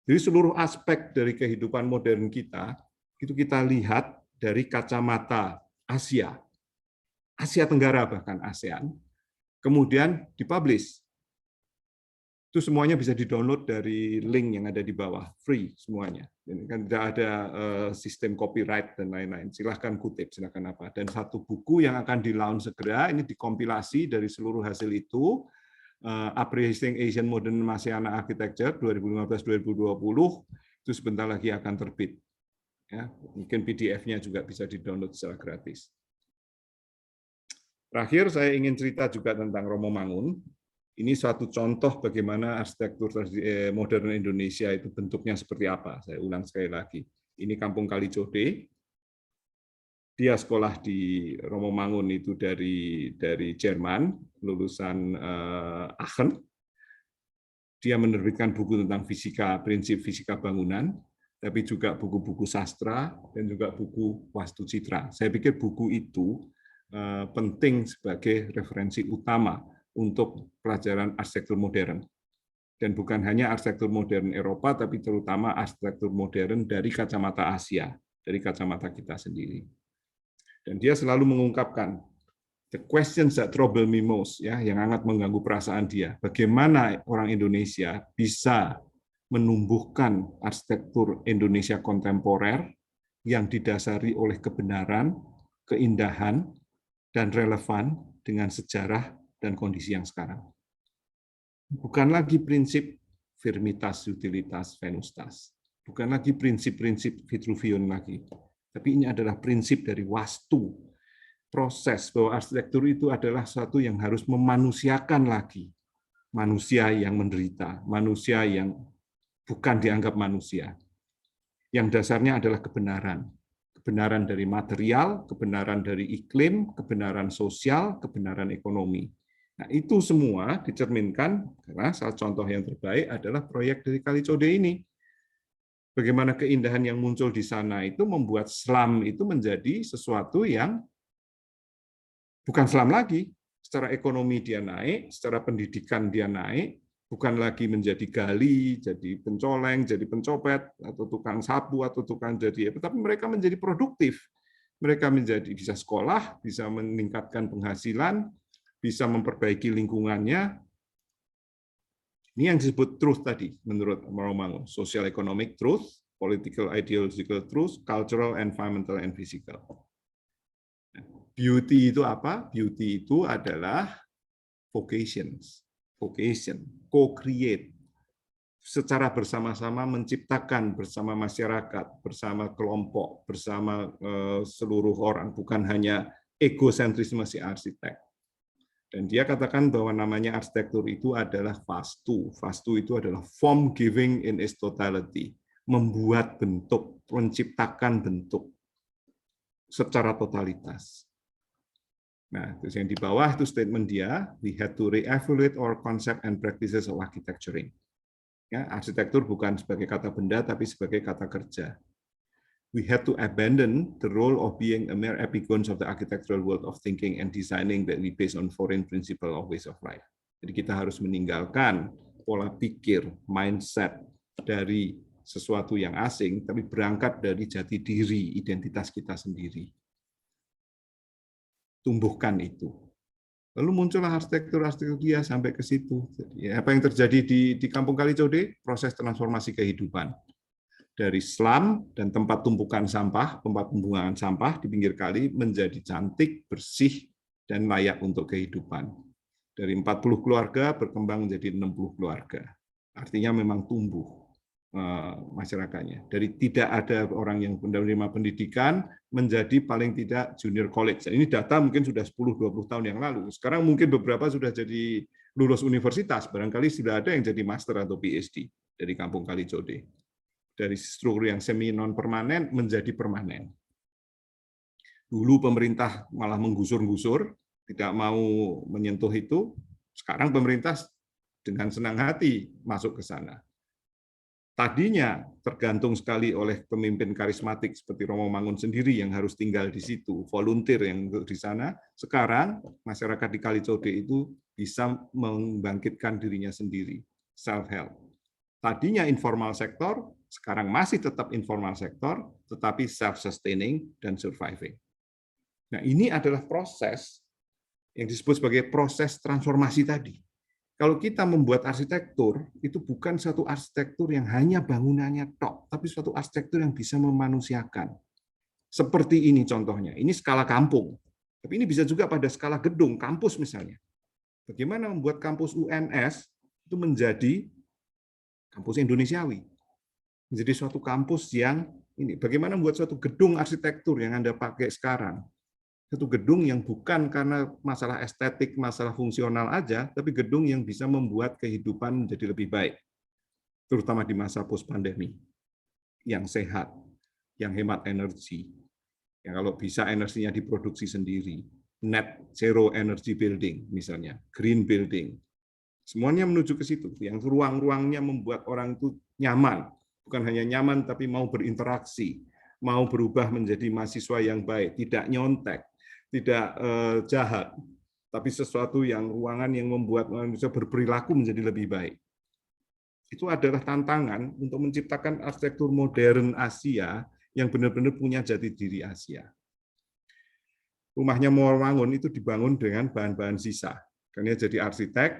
Jadi seluruh aspek dari kehidupan modern kita itu kita lihat dari kacamata Asia, Asia Tenggara bahkan ASEAN, kemudian dipublish. Itu semuanya bisa di-download dari link yang ada di bawah, free semuanya. Ini kan tidak ada sistem copyright dan lain-lain. Silahkan kutip, silahkan apa. Dan satu buku yang akan di-launch segera, ini dikompilasi dari seluruh hasil itu, Appraising Asian Modern Asiana Architecture 2015-2020, itu sebentar lagi akan terbit. Ya, mungkin PDF-nya juga bisa di-download secara gratis. Terakhir, saya ingin cerita juga tentang Romo Mangun. Ini suatu contoh bagaimana arsitektur modern Indonesia itu bentuknya seperti apa. Saya ulang sekali lagi. Ini Kampung Kalicode. Dia sekolah di Romo Mangun itu dari Jerman, lulusan Aachen. Dia menerbitkan buku tentang fisika, prinsip fisika bangunan, tapi juga buku-buku sastra dan juga buku wastu citra. Saya pikir buku itu penting sebagai referensi utama untuk pelajaran arsitektur modern. Dan bukan hanya arsitektur modern Eropa, tapi terutama arsitektur modern dari kacamata Asia, dari kacamata kita sendiri. Dan dia selalu mengungkapkan, the questions that trouble me most, ya, yang sangat mengganggu perasaan dia. Bagaimana orang Indonesia bisa menumbuhkan arsitektur Indonesia kontemporer yang didasari oleh kebenaran, keindahan, dan relevan dengan sejarah dan kondisi yang sekarang. Bukan lagi prinsip firmitas, utilitas, venustas. Bukan lagi prinsip-prinsip Vitruvian lagi. Tapi ini adalah prinsip dari wastu. Proses bahwa arsitektur itu adalah sesuatu yang harus memanusiakan lagi. Manusia yang menderita, manusia yang bukan dianggap manusia. Yang dasarnya adalah kebenaran. Kebenaran dari material, kebenaran dari iklim, kebenaran sosial, kebenaran ekonomi. Nah, itu semua dicerminkan karena salah contoh yang terbaik adalah proyek dari Kalicode ini. Bagaimana keindahan yang muncul di sana itu membuat slum itu menjadi sesuatu yang bukan slum lagi. Secara ekonomi dia naik, secara pendidikan dia naik, bukan lagi menjadi gali, jadi pencoleng, jadi pencopet, atau tukang sapu, atau tukang jadi apa, tapi mereka menjadi produktif. Mereka menjadi bisa sekolah, bisa meningkatkan penghasilan, bisa memperbaiki lingkungannya. Ini yang disebut truth tadi, menurut Romo Mangun. Social economic truth, political ideological truth, cultural, environmental, and physical. Beauty itu apa? Beauty itu adalah vocations. Vocation, co-create, secara bersama-sama menciptakan bersama masyarakat, bersama kelompok, bersama seluruh orang, bukan hanya egosentrisme si arsitek. Dan dia katakan bahwa namanya arsitektur itu adalah vastu. Vastu itu adalah form giving in its totality, membuat bentuk, menciptakan bentuk secara totalitas. Nah, terus yang di bawah itu statement dia, we had to re-evaluate our concept and practices of architecturing. Ya, arsitektur bukan sebagai kata benda, tapi sebagai kata kerja. We had to abandon the role of being a mere epigons of the architectural world of thinking and designing that we based on foreign principle of ways of life. Jadi kita harus meninggalkan pola pikir, mindset dari sesuatu yang asing, tapi berangkat dari jati diri, identitas kita sendiri. Tumbuhkan itu. Lalu muncullah arsitektur dia sampai ke situ. Jadi, apa yang terjadi di Kampung Kalicode? Proses transformasi kehidupan. Dari slum dan tempat tumpukan sampah, tempat pembuangan sampah di pinggir kali menjadi cantik, bersih, dan layak untuk kehidupan. Dari 40 keluarga berkembang menjadi 60 keluarga. Artinya memang tumbuh masyarakatnya. Dari tidak ada orang yang menerima pendidikan menjadi paling tidak junior college. Ini data mungkin sudah 10-20 tahun yang lalu. Sekarang mungkin beberapa sudah jadi lulus universitas, barangkali sudah ada yang jadi master atau PhD dari Kampung Kalicode. Dari struktur yang semi non permanen menjadi permanen. Dulu pemerintah malah menggusur-gusur, tidak mau menyentuh itu. Sekarang pemerintah dengan senang hati masuk ke sana. Tadinya tergantung sekali oleh pemimpin karismatik seperti Romo Mangun sendiri yang harus tinggal di situ, volunteer yang di sana. Sekarang masyarakat di Kalicode itu bisa membangkitkan dirinya sendiri, self-help. Tadinya informal sektor, sekarang masih tetap informal sektor, tetapi self-sustaining dan surviving. Nah, ini adalah proses yang disebut sebagai proses transformasi tadi. Kalau kita membuat arsitektur, itu bukan satu arsitektur yang hanya bangunannya tok, tapi suatu arsitektur yang bisa memanusiakan. Seperti ini contohnya, ini skala kampung. Tapi ini bisa juga pada skala gedung, kampus misalnya. Bagaimana membuat kampus UNS itu menjadi kampus Indonesiawi. Menjadi suatu kampus yang ini. Bagaimana membuat suatu gedung arsitektur yang Anda pakai sekarang. Satu gedung yang bukan karena masalah estetik, masalah fungsional aja, tapi gedung yang bisa membuat kehidupan menjadi lebih baik. Terutama di masa post-pandemi. Yang sehat, yang hemat energi. Yang kalau bisa energinya diproduksi sendiri. Net zero energy building misalnya, green building. Semuanya menuju ke situ. Yang ruang-ruangnya membuat orang itu nyaman. Bukan hanya nyaman, tapi mau berinteraksi. Mau berubah menjadi mahasiswa yang baik. Tidak nyontek. Tidak jahat, tapi sesuatu yang ruangan yang membuat manusia berperilaku menjadi lebih baik. Itu adalah tantangan untuk menciptakan arsitektur modern Asia yang benar-benar punya jati diri Asia. Rumahnya Moormangun itu dibangun dengan bahan-bahan sisa. Karena jadi arsitek,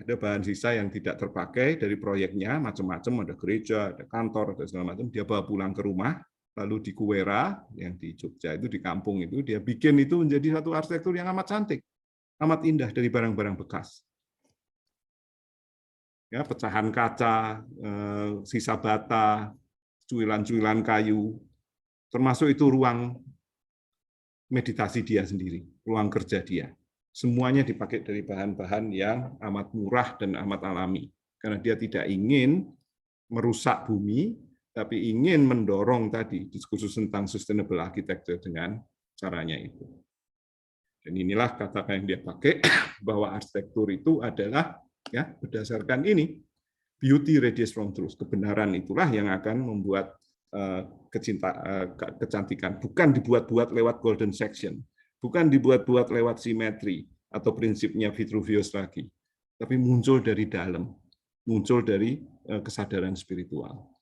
ada bahan sisa yang tidak terpakai dari proyeknya, macam-macam, ada gereja, ada kantor, ada segala macam, dia bawa pulang ke rumah. Lalu di Kuwera, yang di Jogja itu, di kampung itu, dia bikin itu menjadi satu arsitektur yang amat cantik, amat indah dari barang-barang bekas. Ya, pecahan kaca, sisa bata, cuilan-cuilan kayu, termasuk itu ruang meditasi dia sendiri, ruang kerja dia. Semuanya dipakai dari bahan-bahan yang amat murah dan amat alami. Karena dia tidak ingin merusak bumi, tapi ingin mendorong tadi diskursus tentang sustainable architecture dengan caranya itu. Dan inilah kata-kata yang dia pakai bahwa arsitektur itu adalah ya berdasarkan ini beauty radiates from truth, kebenaran itulah yang akan membuat kecantikan, bukan dibuat-buat lewat golden section, bukan dibuat-buat lewat simetri atau prinsipnya Vitruvius lagi, tapi muncul dari dalam, muncul dari kesadaran spiritual.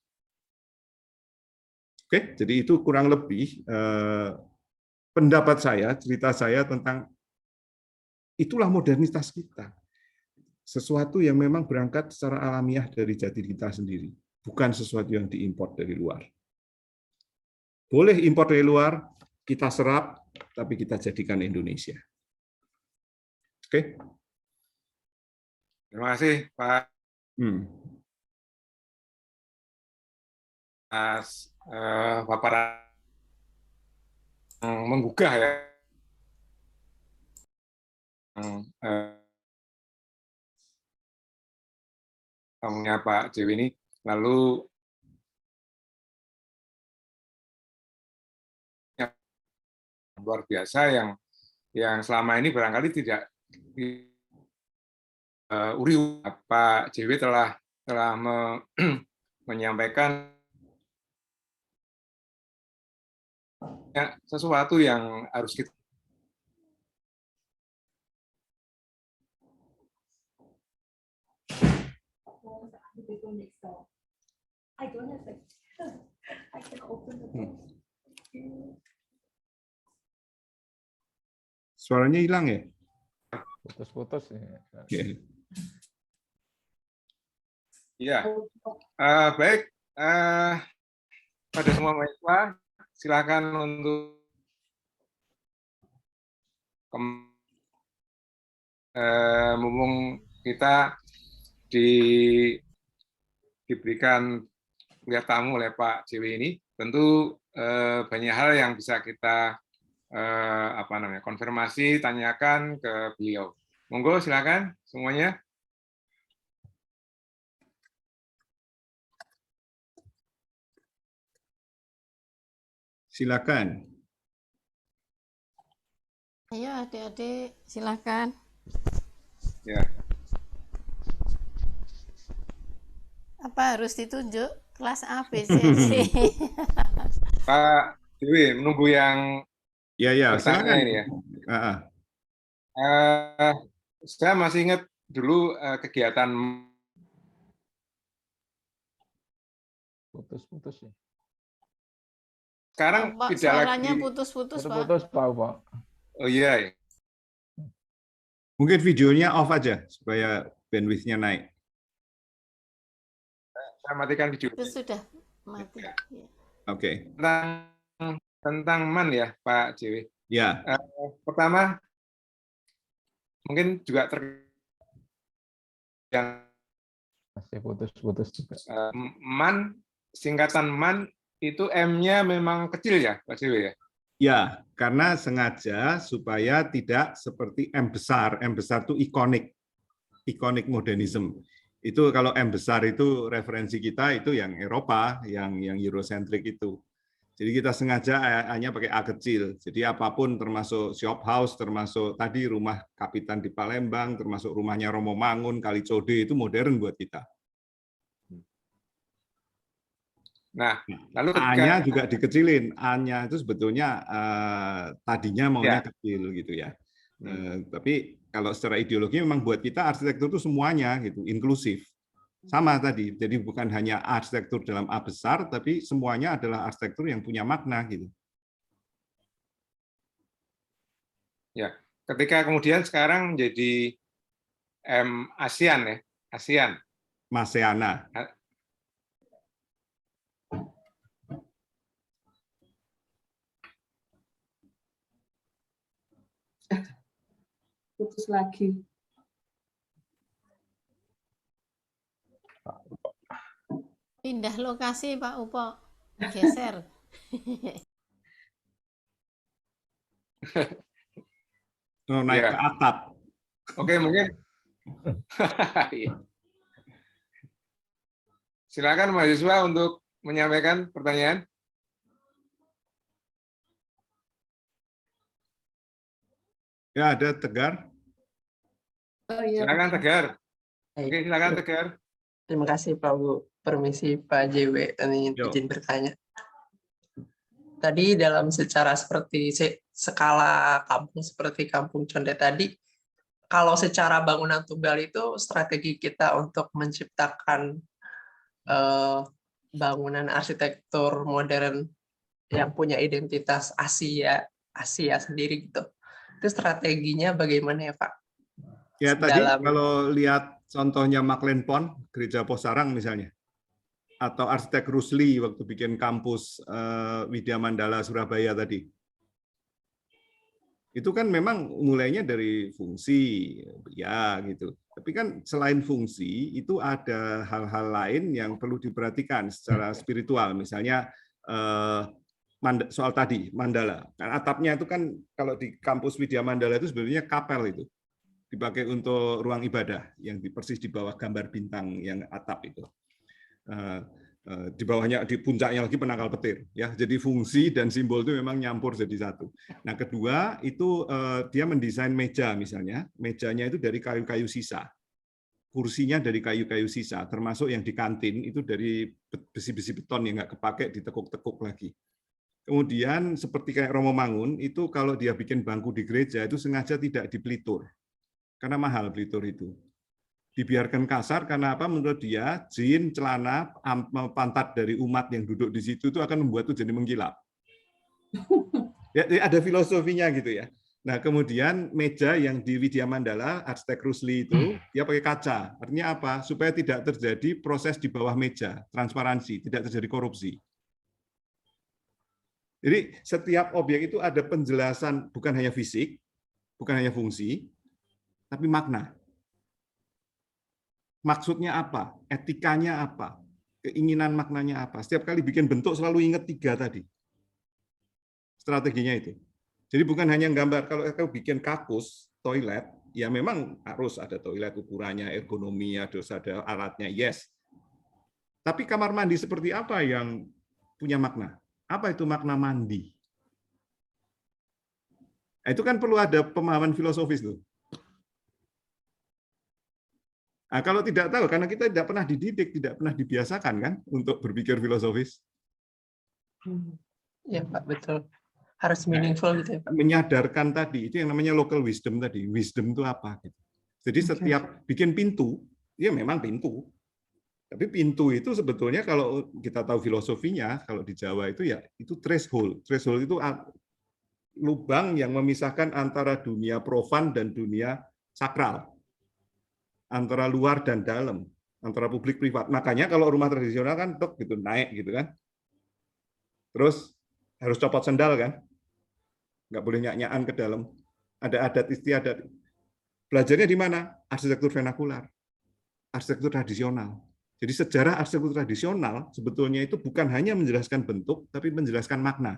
Oke, jadi itu kurang lebih pendapat saya, cerita saya tentang itulah modernitas kita. Sesuatu yang memang berangkat secara alamiah dari jati kita sendiri, bukan sesuatu yang diimpor dari luar. Boleh impor dari luar, kita serap, tapi kita jadikan Indonesia. Oke.
Terima kasih, Pak. Paparan menggugah ya. Pak Dewi ini, lalu luar biasa yang selama ini barangkali tidak uriu. Pak JW telah menyampaikan sesuatu yang harus kita
Suaranya hilang ya?
Putus-putus ya.
Iya. Baik, pada semua mahasiswa silakan untuk mumpung kita diberikan lihat tamu oleh Pak JW ini, tentu banyak hal yang bisa kita konfirmasi, tanyakan ke beliau. Monggo silakan semuanya.
Silakan.
Ayo adik-adik, silakan.
Ya.
Apa harus ditunjuk kelas ABCD?
Pak Dewi menunggu yang
ya,
bertanya ini ya. Saya masih ingat dulu kegiatan
Putus-putus ya.
Sekarang
Pak,
tidak
suaranya
lagi.
putus-putus, Pak.
Putus-putus Pak.
Oh iya, ya.
Mungkin videonya off aja supaya bandwidth-nya naik.
Saya matikan video.
Itu sudah mati.
Ya.
Ya.
Oke.
Tentang MAN ya, Pak JW.
Ya.
Pertama, mungkin juga yang
Masih putus-putus juga.
MAN, singkatan MAN itu M-nya memang kecil ya, Pak JW ya?
Ya, karena sengaja supaya tidak seperti M besar. M besar itu ikonik modernism. Itu kalau M besar itu referensi kita itu yang Eropa, yang Eurosentrik itu. Jadi kita sengaja hanya pakai A kecil. Jadi apapun termasuk shop house, termasuk tadi rumah Kapitan di Palembang, termasuk rumahnya Romo Mangun, Kalicode itu modern buat kita.
Nah, lalu
A-nya juga dikecilin. A-nya itu sebetulnya tadinya maunya
ya,
kecil gitu ya. Tapi kalau secara ideologi memang buat kita arsitektur itu semuanya gitu, inklusif. Sama tadi. Jadi bukan hanya arsitektur dalam A besar, tapi semuanya adalah arsitektur yang punya makna gitu.
ya, ketika kemudian sekarang jadi M ASEAN ya, ASEAN.
Maseana.
Putus lagi.
Pindah lokasi, Pak Upo. Geser.
Naik
Ya.
ke atap.
Oke, mungkin. Silakan mahasiswa untuk menyampaikan pertanyaan.
Ya, ada Tegar.
Oh iya.
Silakan Tegar.
Baik.
Oke, silakan Tegar.
Terima kasih Pak Bu. Permisi Pak JW, ini
Yo.
izin bertanya. Tadi dalam secara seperti skala kampung seperti Kampung Condet tadi, kalau secara bangunan tunggal itu strategi kita untuk menciptakan bangunan arsitektur modern yang punya identitas Asia sendiri gitu. Itu strateginya bagaimana ya Pak?
Ya tadi kalau lihat contohnya Maklen Pond, Gereja Posarang misalnya, atau arsitek Rusli waktu bikin kampus Widya Mandala Surabaya tadi. Itu kan memang mulainya dari fungsi, ya gitu. Tapi kan selain fungsi, itu ada hal-hal lain yang perlu diperhatikan secara spiritual. Misalnya soal tadi, mandala. Atapnya itu kan kalau di kampus Widya Mandala itu sebenarnya kapel itu. Dipakai untuk ruang ibadah, yang persis di bawah gambar bintang yang atap itu. Di bawahnya, di puncaknya lagi penangkal petir, ya. Jadi fungsi dan simbol itu memang nyampur jadi satu. Nah, kedua itu dia mendesain meja misalnya, mejanya itu dari kayu-kayu sisa, kursinya dari kayu-kayu sisa, termasuk yang di kantin itu dari besi-besi beton yang nggak kepake ditekuk-tekuk lagi. Kemudian seperti kayak Romo Mangun itu kalau dia bikin bangku di gereja itu sengaja tidak dipelitur, karena mahal pelitur itu. Dibiarkan kasar karena apa? Menurut dia jin, celana, pantat dari umat yang duduk di situ itu akan membuat itu jadi mengkilap. Ya, ada filosofinya gitu ya. Nah kemudian meja yang di Widya Mandala arsitek Rusli itu dia pakai kaca. Artinya apa? Supaya tidak terjadi proses di bawah meja, transparansi, tidak terjadi korupsi. Jadi setiap objek itu ada penjelasan bukan hanya fisik, bukan hanya fungsi, tapi makna. Maksudnya apa? Etikanya apa? Keinginan maknanya apa? Setiap kali bikin bentuk selalu ingat 3 tadi. Strateginya itu. Jadi bukan hanya gambar. Kalau kau bikin kakus, toilet, ya memang harus ada toilet, ukurannya, ergonomi, harus ada alatnya, yes. Tapi kamar mandi seperti apa yang punya makna? Apa itu makna mandi? Itu kan perlu ada pemahaman filosofis tuh. Nah, kalau tidak tahu, karena kita tidak pernah dididik, tidak pernah dibiasakan kan untuk berpikir filosofis.
Ya Pak, betul. Harus meaningful gitu ya Pak.
Menyadarkan tadi, itu yang namanya local wisdom tadi. Wisdom itu apa? Gitu. Jadi setiap bikin pintu, ya memang pintu. Tapi pintu itu sebetulnya kalau kita tahu filosofinya, kalau di Jawa itu ya itu threshold. Threshold itu lubang yang memisahkan antara dunia profan dan dunia sakral, antara luar dan dalam, antara publik privat. Makanya kalau rumah tradisional kan tok gitu naik gitu kan, terus harus copot sendal kan, nggak boleh nyak-nyakan ke dalam, ada adat istiadat. Belajarnya di mana? Arsitektur vernakular, arsitektur tradisional. Jadi sejarah arsitektur tradisional sebetulnya itu bukan hanya menjelaskan bentuk, tapi menjelaskan makna.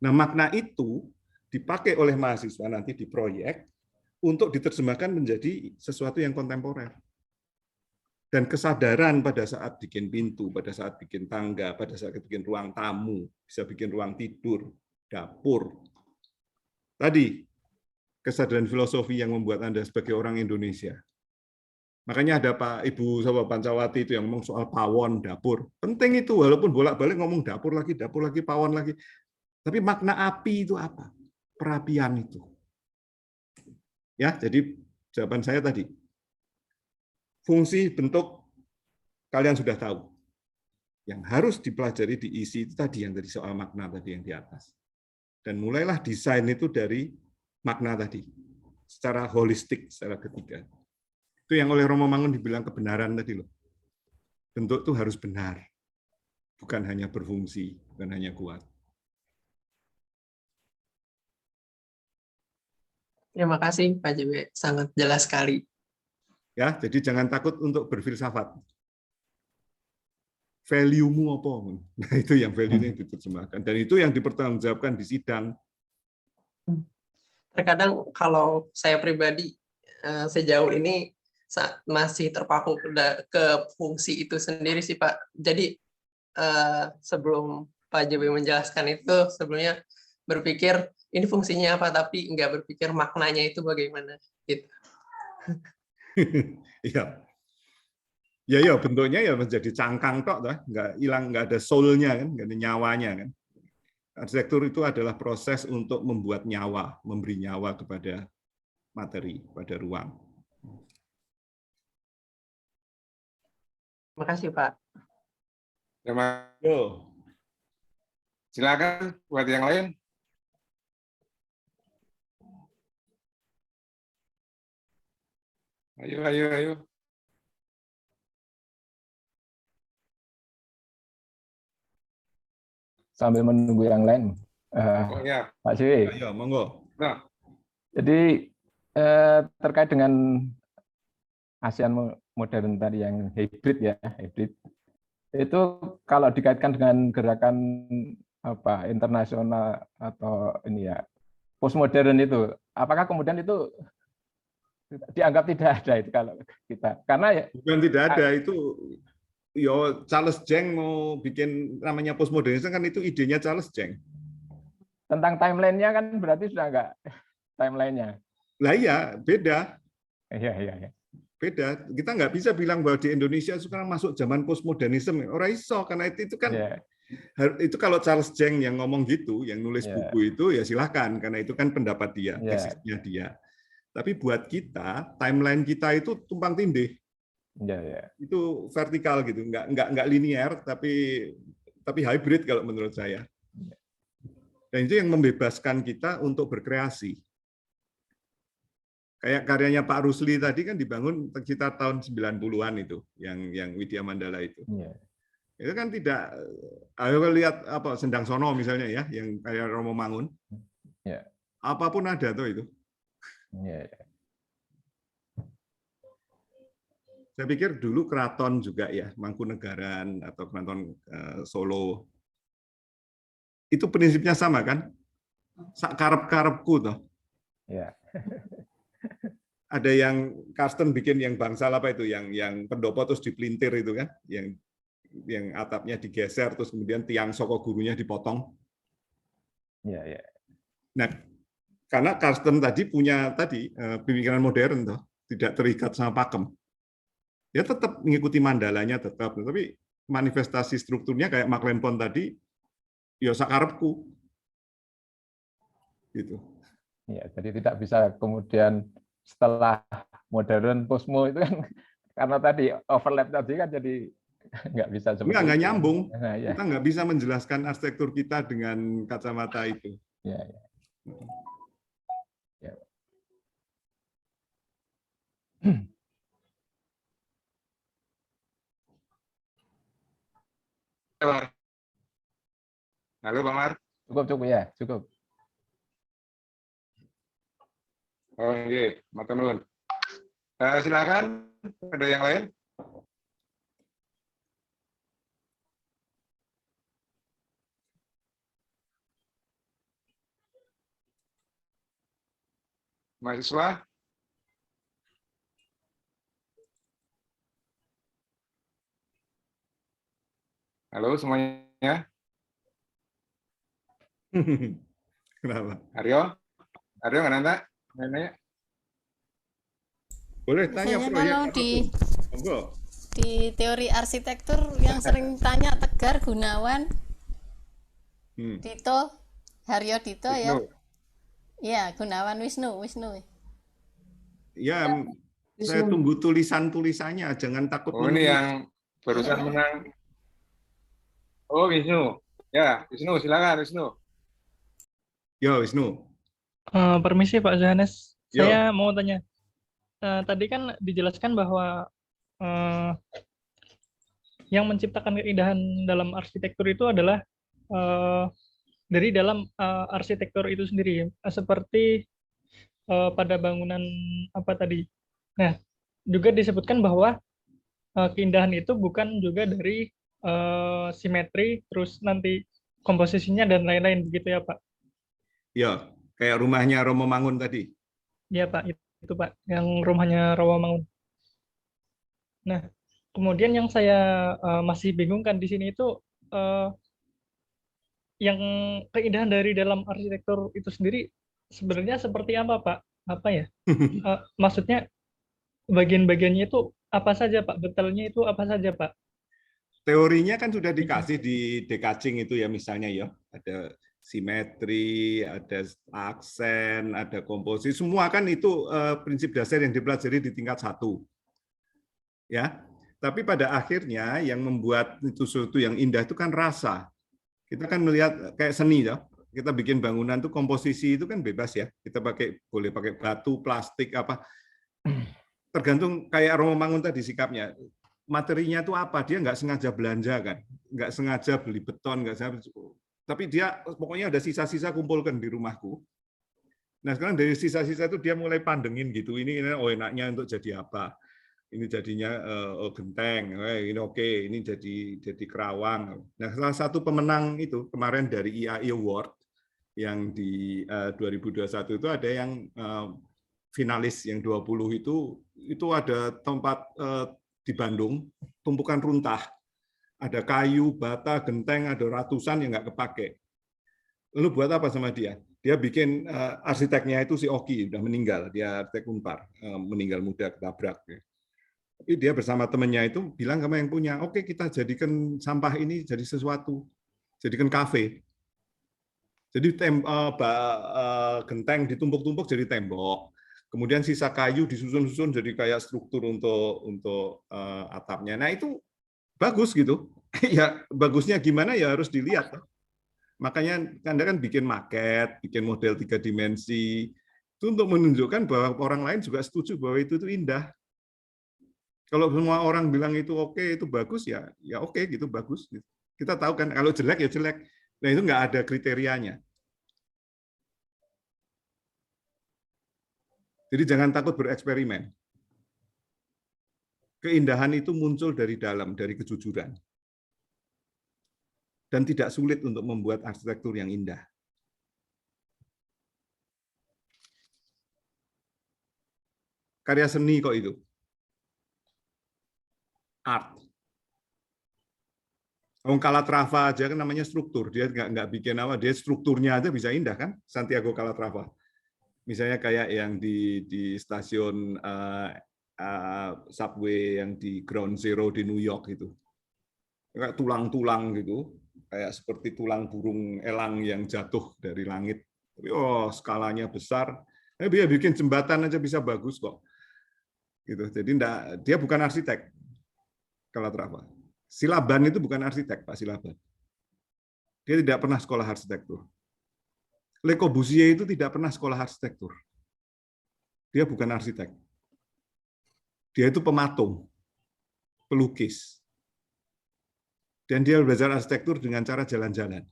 Nah, makna itu dipakai oleh mahasiswa nanti di proyek untuk diterjemahkan menjadi sesuatu yang kontemporer. Dan kesadaran pada saat bikin pintu, pada saat bikin tangga, pada saat bikin ruang tamu, bisa bikin ruang tidur, dapur. Tadi, kesadaran filosofi yang membuat Anda sebagai orang Indonesia. Makanya ada Pak Ibu Sahabat Pancawati itu yang ngomong soal pawon, dapur. Penting itu, walaupun bolak-balik ngomong dapur lagi, pawon lagi. Tapi makna api itu apa? Perapian itu. Ya, jadi jawaban saya tadi. Fungsi bentuk kalian sudah tahu. Yang harus dipelajari diisi itu tadi yang tadi soal makna tadi yang di atas. Dan mulailah desain itu dari makna tadi. Secara holistik, secara ketiga. Itu yang oleh Romo Mangun dibilang kebenaran tadi loh. Bentuk itu harus benar. Bukan hanya berfungsi, bukan hanya kuat.
Terima kasih Pak JB, sangat jelas sekali.
Ya, jadi jangan takut untuk berfilsafat. Value-mu apa? Nah, itu yang value-nya diterjemahkan. Dan itu yang dipertanggungjawabkan di sidang.
Terkadang kalau saya pribadi sejauh ini masih terpaku ke fungsi itu sendiri sih Pak. Jadi sebelum Pak JB menjelaskan itu, sebelumnya berpikir ini fungsinya apa, tapi nggak berpikir maknanya itu bagaimana. Gitu.
Iya. Ya, bentuknya ya menjadi cangkang tok, nggak hilang, nggak ada soul-nya kan, nggak ada nyawanya kan. Arsitektur itu adalah proses untuk membuat nyawa, memberi nyawa kepada materi, pada ruang.
Terima kasih Pak.
Yo.
Silakan buat yang lain. Ayo.
Sambil menunggu yang lain,
Oh ya,
Pak Siwi.
Ayo, monggo.
nah,
Jadi terkait dengan ASEAN modern tadi yang hybrid ya, hybrid. Itu kalau dikaitkan dengan gerakan apa internasional atau ini ya postmodern itu, apakah kemudian itu dianggap tidak ada itu kalau kita? Karena ya
Bukan tidak ada, itu yo Charles Jeng mau bikin namanya postmodernisme kan itu idenya Charles Jeng.
tentang timeline-nya kan berarti sudah enggak timeline-nya.
Lah iya, beda.
Iya.
Beda. Kita nggak bisa bilang bahwa di Indonesia sekarang masuk zaman postmodernisme. Orang iso, karena itu kan itu kalau Charles Jeng yang ngomong gitu, yang nulis buku itu ya silahkan, karena itu kan pendapat dia, tesisnya dia. Tapi buat kita, timeline kita itu tumpang tindih. Itu vertikal gitu, nggak linear, tapi hybrid kalau menurut saya. Dan itu yang membebaskan kita untuk berkreasi. Kayak karyanya Pak Rusli tadi kan dibangun sekitar tahun 90-an itu, yang Widya Mandala itu. Itu kan tidak, ayo lihat apa Sendang Sono misalnya ya, yang kayak Romo Mangun. Apapun ada tuh itu. Saya pikir dulu keraton juga ya, Mangkunegaran atau keraton Solo. Itu prinsipnya sama kan? Sak karep-karepku toh. Ada yang Karsten bikin yang bangsal apa itu, yang pendopo terus dipelintir itu kan, yang atapnya digeser terus kemudian tiang soko gurunya dipotong. Nah, karena Karsten tadi punya pemikiran modern toh, tidak terikat sama pakem. Dia tetap mengikuti mandalanya tetap, tapi manifestasi strukturnya kayak Mark Lempon tadi, ya sakarepku. Gitu.
Jadi tidak bisa kemudian setelah modern postmo itu kan karena tadi overlap tadi kan jadi nggak bisa seperti
Nggak
itu.
nyambung.
Nah, ya.
Kita nggak bisa menjelaskan arsitektur kita dengan kacamata itu.
Ya, ya. Ya.
Halo Bang Mar.
Cukup ya, cukup.
Oh iya, matur nuwun. Silakan, ada yang lain? Mahasiswa? Halo semuanya.
Kenapa?
Aryo nggak nanya? Nanya?
Boleh tanya
Biasanya
proyek
kalau
apapun. Monggo.
di teori arsitektur yang sering tanya Tegar, Gunawan, Dito, Haryo Dito ya.
Wisnu.
Iya, Gunawan, Wisnu.
Ya, saya tunggu tulisannya, jangan takut
Oh ini
menulis.
yang barusan menang. Oh Wisnu. Ya, Wisnu silakan Wisnu.
Yo, Wisnu.
Permisi Pak Johannes,
Yo.
saya mau tanya. Tadi kan dijelaskan bahwa yang menciptakan keindahan dalam arsitektur itu adalah dari dalam arsitektur itu sendiri, seperti pada bangunan apa tadi. Nah, juga disebutkan bahwa keindahan itu bukan juga dari simetri, terus nanti komposisinya dan lain-lain begitu ya Pak?
Ya, kayak rumahnya Romo Mangun tadi.
Iya Pak, itu Pak, yang rumahnya Rawamangun. Nah, kemudian yang saya masih bingungkan di sini itu yang keindahan dari dalam arsitektur itu sendiri sebenarnya seperti apa Pak? Apa ya? Maksudnya bagian-bagiannya itu apa saja Pak? Detailnya itu apa saja Pak?
Teorinya kan sudah dikasih di Dekacing itu ya, misalnya ya, ada simetri, ada aksen, ada komposisi, semua kan itu prinsip dasar yang dipelajari di tingkat 1. Ya, tapi pada akhirnya yang membuat itu sesuatu yang indah itu kan rasa. Kita kan melihat kayak seni ya. Kita bikin bangunan tuh komposisi itu kan bebas ya. Kita boleh pakai batu, plastik apa. Tergantung kayak Romo Mangun tadi sikapnya. Materinya itu apa? Dia nggak sengaja belanja kan, nggak sengaja beli beton, nggak sengaja. Tapi dia pokoknya ada sisa-sisa kumpulkan di rumahku. Nah sekarang dari sisa-sisa itu dia mulai pandengin gitu. Ini oh enaknya untuk jadi apa? Ini jadinya genteng, ini oke, ini jadi kerawang. Nah, salah satu pemenang itu kemarin dari IAI Award yang di 2021 itu ada yang finalis yang 20 itu ada tempat di Bandung, tumpukan runtah. Ada kayu, bata, genteng, ada ratusan yang nggak kepake. Lalu buat apa sama dia? Dia bikin arsiteknya itu si Oki, udah meninggal, dia arsitek Unpar, meninggal muda ketabrak. Tapi dia bersama temannya itu bilang sama yang punya, oke kita jadikan sampah ini jadi sesuatu, jadikan kafe. Jadi genteng ditumpuk-tumpuk jadi tembok. Kemudian sisa kayu disusun-susun jadi kayak struktur untuk atapnya. Nah itu bagus gitu. Ya bagusnya gimana ya harus dilihat. Makanya Anda kan bikin maket, bikin model 3 dimensi, itu untuk menunjukkan bahwa orang lain juga setuju bahwa itu indah. Kalau semua orang bilang itu oke, itu bagus ya oke gitu bagus. Kita tahu kan kalau jelek ya jelek. Nah itu nggak ada kriterianya. Jadi jangan takut bereksperimen. Keindahan itu muncul dari dalam, dari kejujuran. Dan tidak sulit untuk membuat arsitektur yang indah. Karya seni kok itu. Art. Calatrava aja kan namanya struktur, dia nggak bikin apa, dia strukturnya aja bisa indah kan, Santiago Calatrava. Misalnya kayak yang di stasiun subway yang di Ground Zero di New York itu, kayak tulang-tulang gitu, kayak seperti tulang burung elang yang jatuh dari langit. Tapi skalanya besar, dia bikin jembatan aja bisa bagus kok. Gitu. Jadi dia bukan arsitek. Calatrava. Silaban itu bukan arsitek, Pak Silaban. Dia tidak pernah sekolah arsitektur. Le Corbusier itu tidak pernah sekolah arsitektur. Dia bukan arsitek. Dia itu pematung, pelukis. Dan dia belajar arsitektur dengan cara jalan-jalan.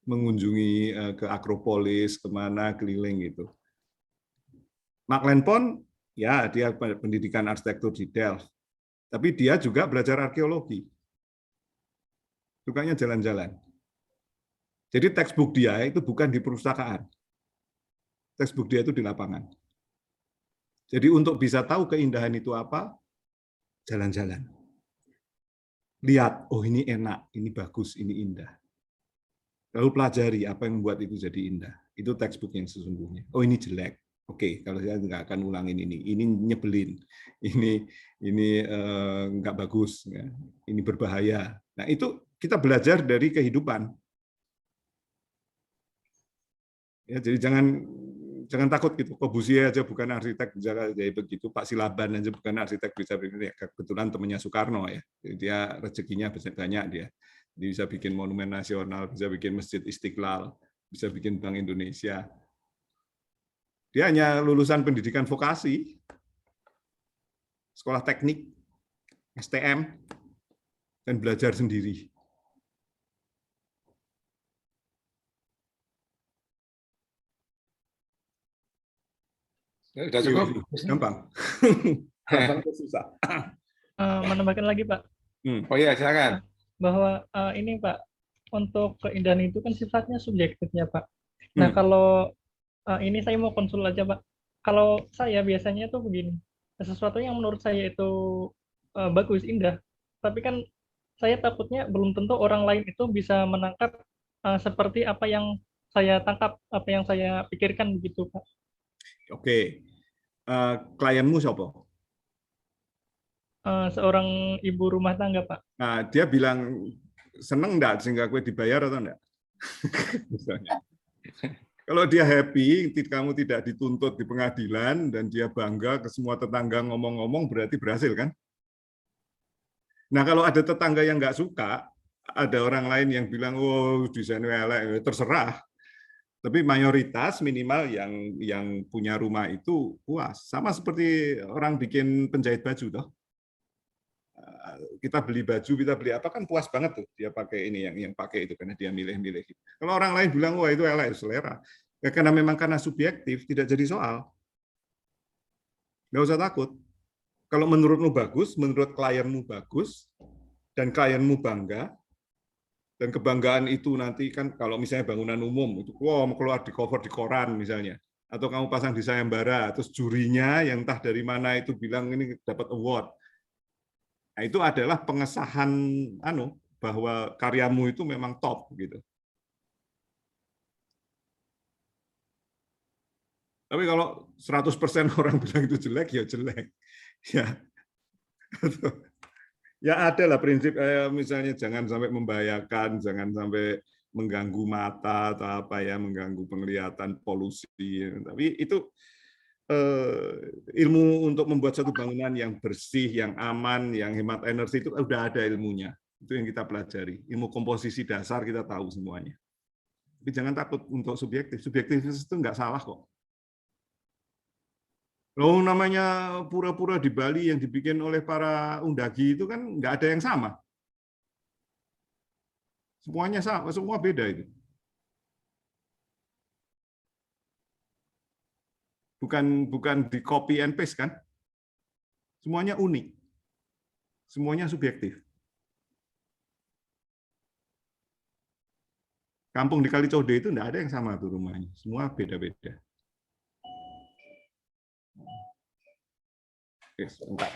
Mengunjungi ke Akropolis, kemana, keliling gitu. Mark Lenpon, ya dia pendidikan arsitektur di Delft. Tapi dia juga belajar arkeologi. Sukanya jalan-jalan. Jadi textbook dia itu bukan di perpustakaan. Textbook dia itu di lapangan. Jadi untuk bisa tahu keindahan itu apa, jalan-jalan. Lihat, oh ini enak, ini bagus, ini indah. Lalu pelajari apa yang membuat itu jadi indah. Itu textbook yang sesungguhnya. Oh ini jelek. Oke, kalau saya nggak akan ulangin ini. Ini nyebelin. Ini nggak bagus. Ya. Ini berbahaya. Nah itu kita belajar dari kehidupan. Ya, jadi jangan takut gitu. Corbusier aja bukan arsitek bisa jadi begitu. Pak Silaban aja bukan arsitek bisa begini. Kebetulan temannya Soekarno ya. Jadi dia rezekinya banyak dia. Dia bisa bikin monumen nasional, bisa bikin Masjid Istiqlal, bisa bikin Bank Indonesia. Dia hanya lulusan pendidikan vokasi, sekolah teknik, STM, dan belajar sendiri.
Sudah cukup?
Gampang. Gampang atau susah?
Menambahkan lagi, Pak.
Oh iya, silakan.
Bahwa ini, Pak, untuk keindahan itu kan sifatnya subjektif ya, Pak. Nah, kalau ini saya mau konsul aja, Pak. Kalau saya biasanya tuh begini, sesuatu yang menurut saya itu bagus, indah, tapi kan saya takutnya belum tentu orang lain itu bisa menangkap seperti apa yang saya tangkap, apa yang saya pikirkan begitu, Pak.
Oke, klienmu siapa?
Seorang ibu rumah tangga, Pak.
Nah, dia bilang seneng enggak sehingga gue dibayar atau enggak? Misalnya. Kalau dia happy, kamu tidak dituntut di pengadilan dan dia bangga ke semua tetangga ngomong-ngomong, berarti berhasil kan? Nah, kalau ada tetangga yang nggak suka, ada orang lain yang bilang, oh desainnya elek, terserah. Tapi mayoritas minimal yang punya rumah itu puas. Sama seperti orang bikin penjahit baju toh. Kita beli baju, kita beli apa kan puas banget tuh dia pakai ini yang pakai itu karena dia milih-milih. Kalau orang lain bilang wah itu elek, selera. Ya, karena subjektif tidak jadi soal. Nggak usah takut. Kalau menurutmu bagus, menurut klienmu bagus, dan klienmu bangga, dan kebanggaan itu nanti kan kalau misalnya bangunan umum itu mau keluar di cover di koran misalnya, atau kamu pasang di sayembara, terus jurinya yang entah dari mana itu bilang ini dapat award. Nah, itu adalah pengesahan bahwa karyamu itu memang top gitu. Tapi kalau 100% orang bilang itu jelek, ya jelek. Ya. Ya ada lah prinsip misalnya jangan sampai membahayakan, jangan sampai mengganggu mata atau apa ya, mengganggu penglihatan, polusi. Tapi itu ilmu untuk membuat satu bangunan yang bersih, yang aman, yang hemat energi itu udah ada ilmunya. Itu yang kita pelajari. Ilmu komposisi dasar kita tahu semuanya. Tapi jangan takut untuk subjektif. Subjektivitas itu nggak salah kok. Loh, namanya pura-pura di Bali yang dibikin oleh para undagi itu kan nggak ada yang sama. Semuanya sama, semua beda itu. Bukan di copy and paste kan? Semuanya unik. Semuanya subjektif. Kampung di Kalicode itu nggak ada yang sama tuh rumahnya. Semua beda-beda. Sebentar.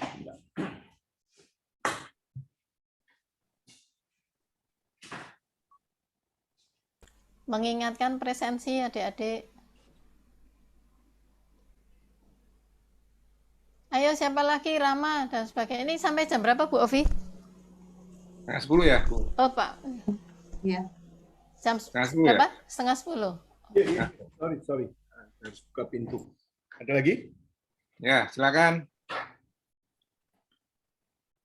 Mengingatkan presensi adik-adik. Ayo siapa lagi, Rama dan sebagainya. Ini sampai jam berapa Bu Ovi?
9:30 ya, Bu?
Oh Pak.
Iya.
Jam
9:30
berapa?
ya?
9:30.
Sorry. Harus buka pintu. Ada lagi?
Ya, silakan.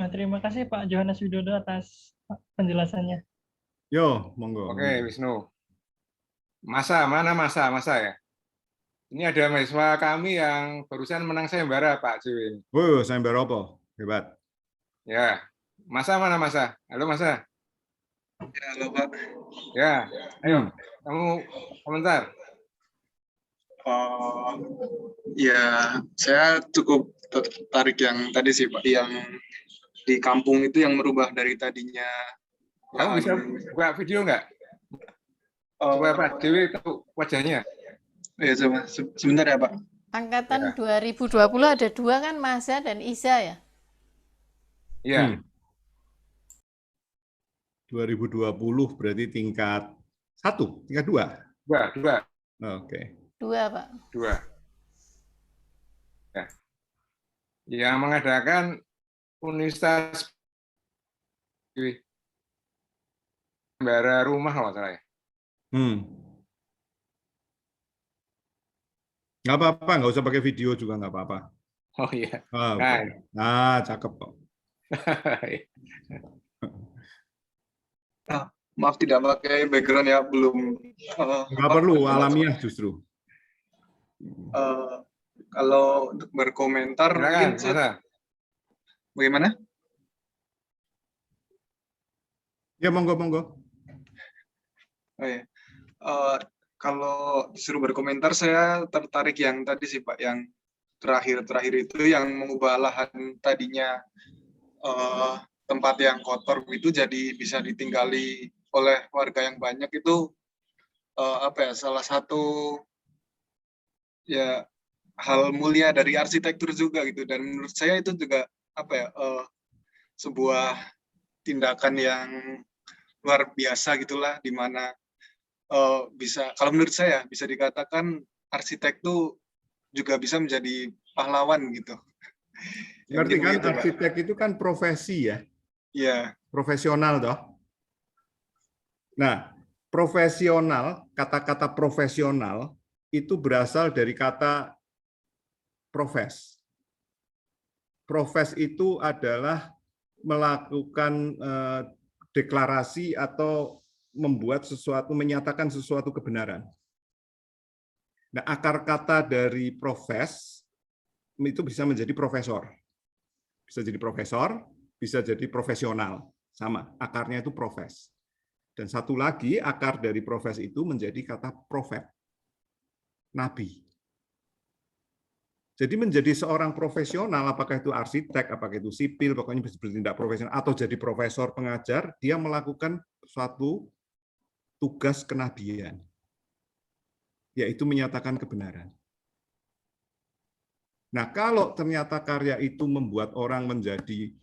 Nah, terima kasih Pak Johannes Widodo atas penjelasannya.
Yo, monggo.
Oke, Wisnu. Masa, mana Masa? Masa ya? Ini ada mahasiswa kami yang barusan menang sayembara, Pak Jiwin.
Sayembara apa? Hebat.
Ya, Masa mana Masa? Halo Masa.
Ya, halo Pak.
Ya, ayo, kamu komentar.
Ya, saya cukup tertarik yang tadi sih Pak, yang di kampung itu yang merubah dari tadinya.
Kamu bisa buka video nggak? Supaya Pak Dewi tahu wajahnya.
Ya, coba sebentar ya Pak.
Angkatan 2020 ada 2 kan, Masa dan Iza ya?
Iya.
2020 berarti tingkat 1, tingkat 2?
2.
Oke.
2, Pak.
2. Ya. Yang mengadakan Universitas sayembara rumah kalau salah ya.
Nggak apa-apa, nggak usah pakai video juga nggak apa-apa.
Oh iya.
Nah, cakep kok.
Maaf tidak pakai background ya, belum.
Nggak perlu, alamiah justru.
Kalau untuk berkomentar,
Silakan, Masa.
Bagaimana?
Ya, monggo.
Oh, ya. Kalau disuruh berkomentar, saya tertarik yang tadi sih Pak, yang terakhir itu yang mengubah lahan tadinya tempat yang kotor itu jadi bisa ditinggali oleh warga yang banyak itu salah satu ya hal mulia dari arsitektur juga gitu, dan menurut saya itu juga sebuah tindakan yang luar biasa gitulah, di mana bisa, kalau menurut saya bisa dikatakan arsitek itu juga bisa menjadi pahlawan gitu.
Berarti kan
gitu,
arsitek itu kan profesi ya?
Iya.
Profesional toh. Nah, profesional, kata-kata profesional itu berasal dari kata profes. Profes itu adalah melakukan deklarasi atau membuat sesuatu, menyatakan sesuatu kebenaran. Nah, akar kata dari profes itu bisa menjadi profesor. Bisa jadi profesor, bisa jadi profesional. Sama, akarnya itu profes. Dan satu lagi, akar dari profes itu menjadi kata profet. Nabi. Jadi menjadi seorang profesional, apakah itu arsitek, apakah itu sipil, pokoknya bisa bertindak profesional, atau jadi profesor, pengajar, dia melakukan suatu tugas kenabian, yaitu menyatakan kebenaran. Nah, kalau ternyata karya itu membuat orang menjadi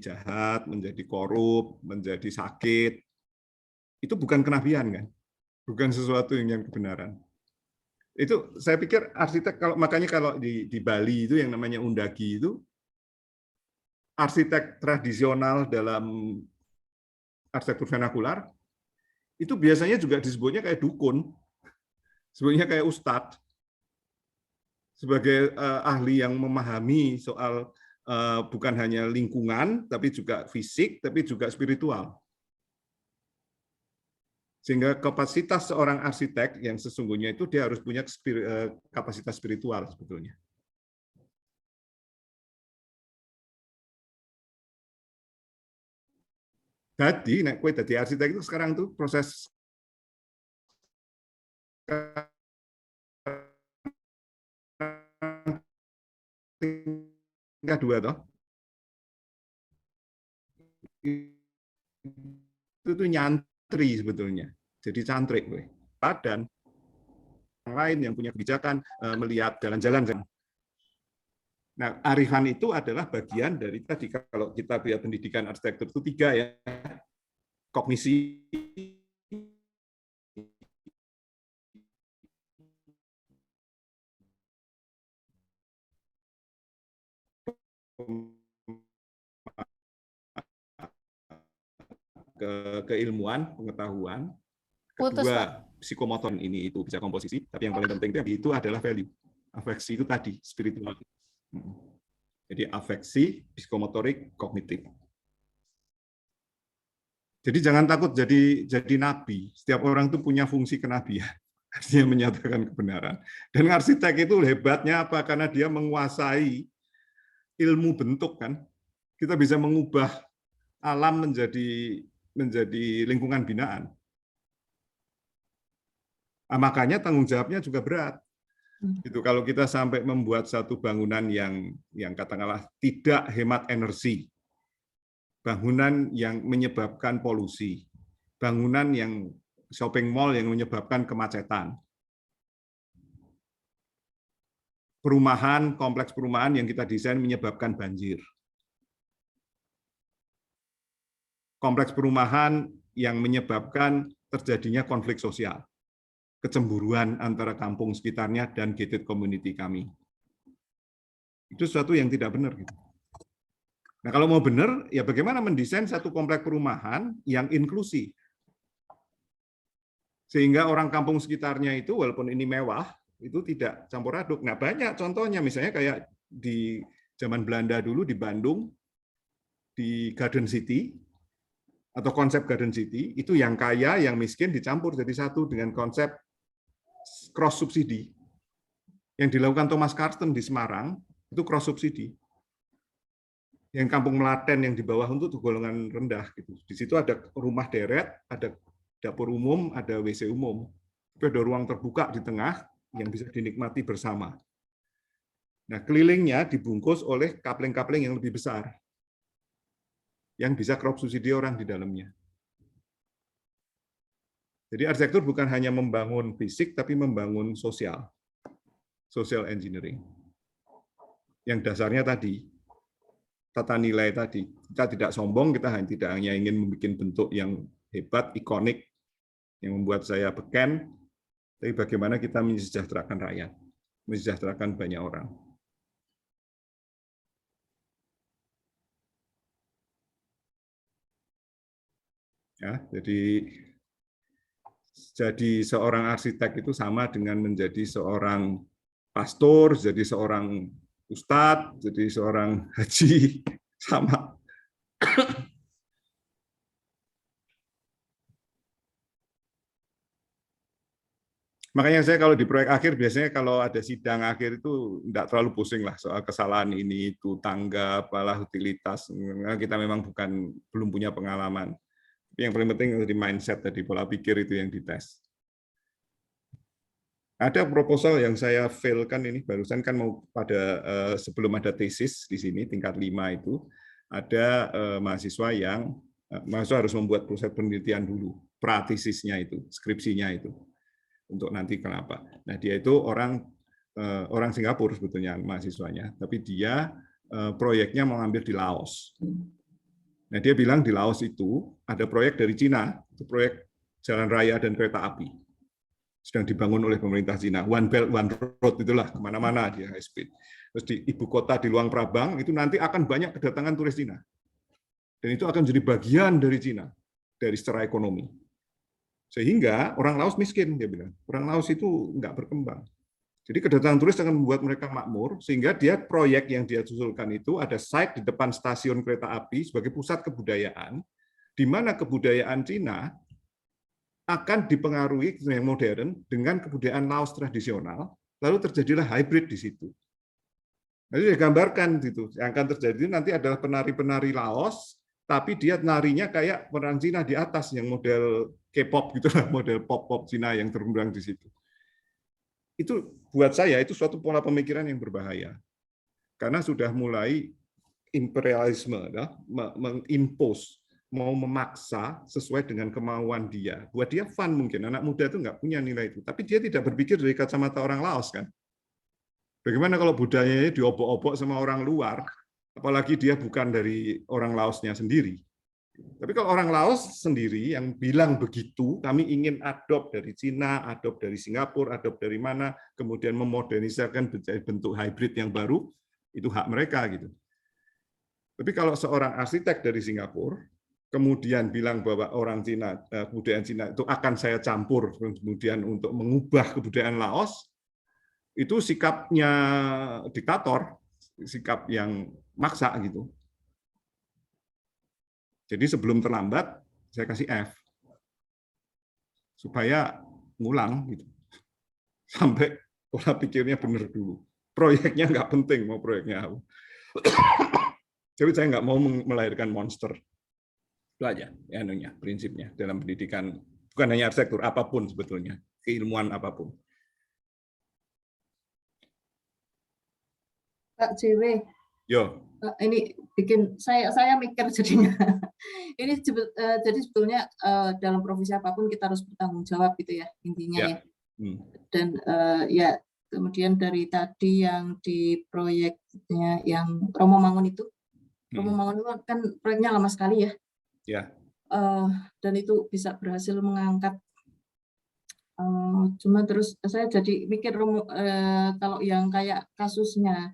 jahat, menjadi korup, menjadi sakit, itu bukan kenabian kan? Bukan sesuatu yang kebenaran. Itu saya pikir arsitek, makanya kalau di Bali itu yang namanya undagi itu, arsitek tradisional dalam arsitektur vernakular, itu biasanya juga disebutnya kayak dukun, sebutnya kayak ustadz, sebagai ahli yang memahami soal bukan hanya lingkungan, tapi juga fisik, tapi juga spiritual. Sehingga kapasitas seorang arsitek yang sesungguhnya itu dia harus punya kapasitas spiritual sebetulnya. Jadi, nek kowe dadi arsitek itu sekarang tuh proses tingkat 2 toh. Itu tuh nyantri sebetulnya. Jadi cantrik kowe. Dan yang lain yang punya kebijakan melihat jalan-jalan. Nah, arifan itu adalah bagian dari tadi, kalau kita lihat pendidikan arsitektur itu 3 ya. Kognisi, keilmuan, pengetahuan. Kedua, psikomotor ini itu bisa komposisi, tapi yang paling penting itu adalah value. Afeksi itu tadi, spiritual. Jadi afeksi, psikomotorik, kognitif. Jadi jangan takut jadi nabi. Setiap orang itu punya fungsi kenabian, artinya menyatakan kebenaran. Dan arsitek itu hebatnya apa? Karena dia menguasai ilmu bentuk kan. Kita bisa mengubah alam menjadi lingkungan binaan. Nah, makanya tanggung jawabnya juga berat. Itu kalau kita sampai membuat satu bangunan yang katakanlah tidak hemat energi, bangunan yang menyebabkan polusi, bangunan yang shopping mall yang menyebabkan kemacetan, perumahan, kompleks perumahan yang kita desain menyebabkan banjir, kompleks perumahan yang menyebabkan terjadinya konflik sosial, kecemburuan antara kampung sekitarnya dan gated community kami. Itu sesuatu yang tidak benar gitu. Nah, kalau mau benar, ya bagaimana mendesain satu kompleks perumahan yang inklusif. Sehingga orang kampung sekitarnya itu, walaupun ini mewah, itu tidak campur aduk. Nah, banyak contohnya, misalnya kayak di zaman Belanda dulu di Bandung, di Garden City, atau konsep Garden City, itu yang kaya, yang miskin dicampur jadi satu dengan konsep cross subsidi. Yang dilakukan Thomas Carsten di Semarang, itu cross subsidi. Yang kampung Melaten yang di bawah untuk golongan rendah gitu. Di situ ada rumah deret, ada dapur umum, ada WC umum. Tapi ada ruang terbuka di tengah yang bisa dinikmati bersama. Nah, kelilingnya dibungkus oleh kapling-kapling yang lebih besar. Yang bisa crop subsidi orang di dalamnya. Jadi arsitektur bukan hanya membangun fisik tapi membangun sosial. Social engineering. Yang dasarnya tadi tata nilai tadi. Kita tidak sombong, kita tidak hanya ingin membuat bentuk yang hebat, ikonik, yang membuat saya beken, tapi bagaimana kita mensejahterakan rakyat, mensejahterakan banyak orang. Ya, jadi seorang arsitek itu sama dengan menjadi seorang pastor, jadi seorang ustadz, jadi seorang haji, sama. Makanya saya kalau di proyek akhir, biasanya kalau ada sidang akhir itu tidak terlalu pusing lah soal kesalahan ini, itu tangga, apalah, utilitas. Kita memang belum punya pengalaman. Yang paling penting di mindset tadi, pola pikir itu yang dites. Ada proposal yang saya failkan ini barusan kan mau pada sebelum ada tesis di sini tingkat 5 itu ada mahasiswa harus membuat proses penelitian dulu, pratisisnya itu, skripsinya itu untuk nanti kenapa. Nah, dia itu orang Singapura sebetulnya mahasiswanya, tapi dia proyeknya mau ambil di Laos. Nah, dia bilang di Laos itu ada proyek dari Cina, itu proyek jalan raya dan kereta api. Sedang dibangun oleh pemerintah Cina. One Belt, One Road itulah, kemana-mana dia high speed. Terus di ibu kota di Luang Prabang, itu nanti akan banyak kedatangan turis Cina. Dan itu akan jadi bagian dari Cina, dari secara ekonomi. Sehingga orang Laos miskin, dia bilang. Orang Laos itu nggak berkembang. Jadi kedatangan turis akan membuat mereka makmur, sehingga dia proyek yang dia usulkan itu ada site di depan stasiun kereta api sebagai pusat kebudayaan, di mana kebudayaan Cina akan dipengaruhi yang modern dengan kebudayaan Laos tradisional, lalu terjadilah hybrid di situ. Jadi digambarkan gitu, yang akan terjadi nanti adalah penari-penari Laos, tapi dia narinya kayak orang Cina di atas, yang model K-pop gitu lah, model pop-pop Cina yang terkembang di situ. Itu buat saya itu suatu pola pemikiran yang berbahaya, karena sudah mulai imperialisme, mengimpose, mau memaksa sesuai dengan kemauan dia. Buat dia fun mungkin, anak muda itu nggak punya nilai itu, tapi dia tidak berpikir dari kacamata orang Laos kan. Bagaimana kalau budayanya diobok-obok sama orang luar, apalagi dia bukan dari orang Laosnya sendiri. Tapi kalau orang Laos sendiri yang bilang begitu, kami ingin adopt dari Cina, adopt dari Singapura, adopt dari mana, kemudian memodernisasi bentuk hybrid yang baru, itu hak mereka gitu. Tapi kalau seorang arsitek dari Singapura kemudian bilang bahwa orang Cina, kebudayaan Cina itu akan saya campur kemudian untuk mengubah kebudayaan Laos, itu sikapnya diktator, sikap yang maksa gitu. Jadi sebelum terlambat saya kasih F supaya ngulang gitu. Sampai pola pikirnya benar dulu. Proyeknya nggak penting mau proyeknya apa. Jadi saya nggak mau melahirkan monster. Itu aja ya, prinsipnya dalam pendidikan, bukan hanya arsitektur, apapun sebetulnya, keilmuan apapun.
Kak JW,
Yo,
ini bikin saya mikir jadinya. Ini jadi sebetulnya dalam profesi apapun kita harus bertanggung jawab gitu ya intinya ya. Dan ya kemudian dari tadi yang di proyeknya yang Romo Mangun itu, Romo Mangun itu kan proyeknya lama sekali ya.
Ya.
Dan itu bisa berhasil mengangkat. Cuma terus saya jadi mikir kalau yang kayak kasusnya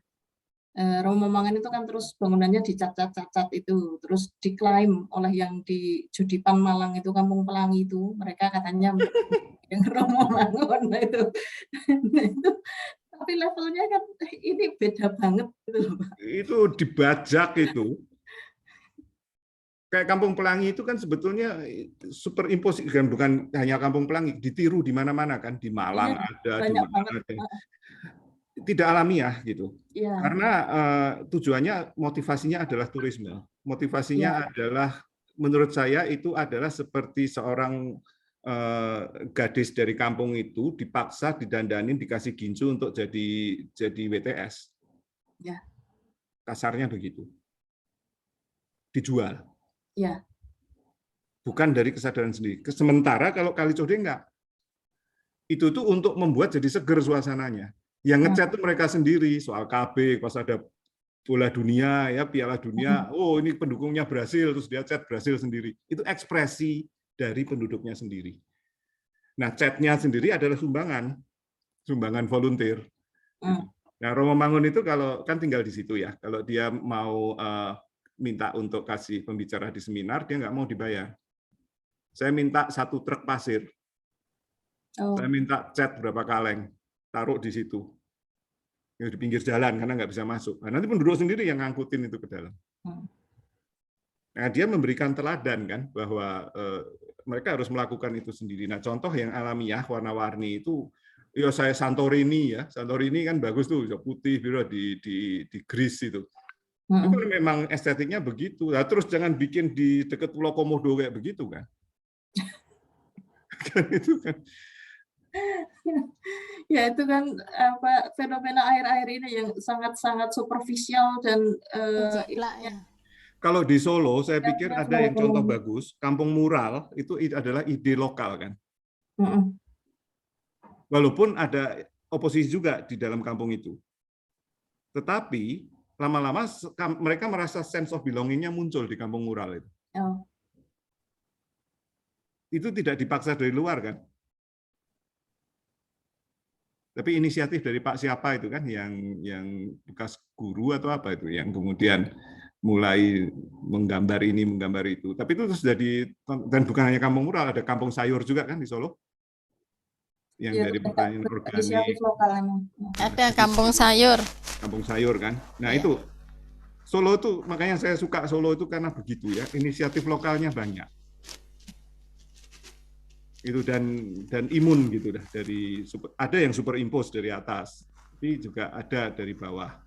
Romo Mangun itu kan terus bangunannya dicat-cat itu, terus diklaim oleh yang di Judipan Malang itu Kampung Pelangi itu, mereka katanya yang Romo Mangun itu. Tapi levelnya kan ini beda banget gitu, Pak.
Itu dibajak itu. Kayak Kampung Pelangi itu kan sebetulnya superimpos, bukan hanya Kampung Pelangi, ditiru di mana-mana kan, di Malang ada, di mana ada. Tidak alamiah gitu. Ya. Karena tujuannya, motivasinya adalah turisme. Motivasinya adalah, menurut saya itu adalah seperti seorang gadis dari kampung itu dipaksa, didandanin, dikasih gincu untuk jadi WTS. Ya. Kasarnya begitu. Dijual. Ya. Bukan dari kesadaran sendiri. Sementara kalau Kalijodo enggak. Itu tuh untuk membuat jadi seger suasananya. Yang ngecat tuh mereka sendiri, soal KB, pas ada bola dunia, ya Piala Dunia, oh ini pendukungnya Brasil, terus dia cat Brasil sendiri. Itu ekspresi dari penduduknya sendiri. Nah, catnya sendiri adalah sumbangan volunteer. Nah, Romo Mangun itu kalau kan tinggal di situ ya, kalau dia mau minta untuk kasih pembicara di seminar, dia nggak mau dibayar. Saya minta 1 truk pasir. Saya minta cat berapa kaleng, taruh di situ. Di pinggir jalan, karena nggak bisa masuk. Nah, nanti penduduk sendiri yang ngangkutin itu ke dalam. Nah, dia memberikan teladan kan, bahwa mereka harus melakukan itu sendiri. Nah, contoh yang alamiah, warna-warni itu, ya saya Santorini ya. Santorini kan bagus tuh, putih, biru di Greece itu. Itu memang estetiknya begitu. Nah, terus jangan bikin di dekat Pulau Komodo kayak begitu kan. Itu kan.
Ya itu kan apa, fenomena akhir-akhir ini yang sangat-sangat superficial dan
kalau di Solo saya pikir ada yang contoh bagus, kampung mural itu adalah ide lokal kan. Walaupun ada oposisi juga di dalam kampung itu. Tetapi lama-lama mereka merasa sense of belonging-nya muncul di kampung mural itu. Itu tidak dipaksa dari luar kan. Tapi inisiatif dari Pak siapa itu kan, yang bekas guru atau apa itu, yang kemudian mulai menggambar ini, menggambar itu. Tapi itu terus jadi, dan bukan hanya kampung mural, ada kampung sayur juga kan di Solo. Yang ya, dari pertanian organik.
Ada kampung sayur.
Kampung sayur kan. Nah ya. Itu Solo itu, makanya saya suka Solo itu karena begitu ya, inisiatif lokalnya banyak. Itu dan imun gitu dah, dari ada yang superimpos dari atas, tapi juga ada dari bawah.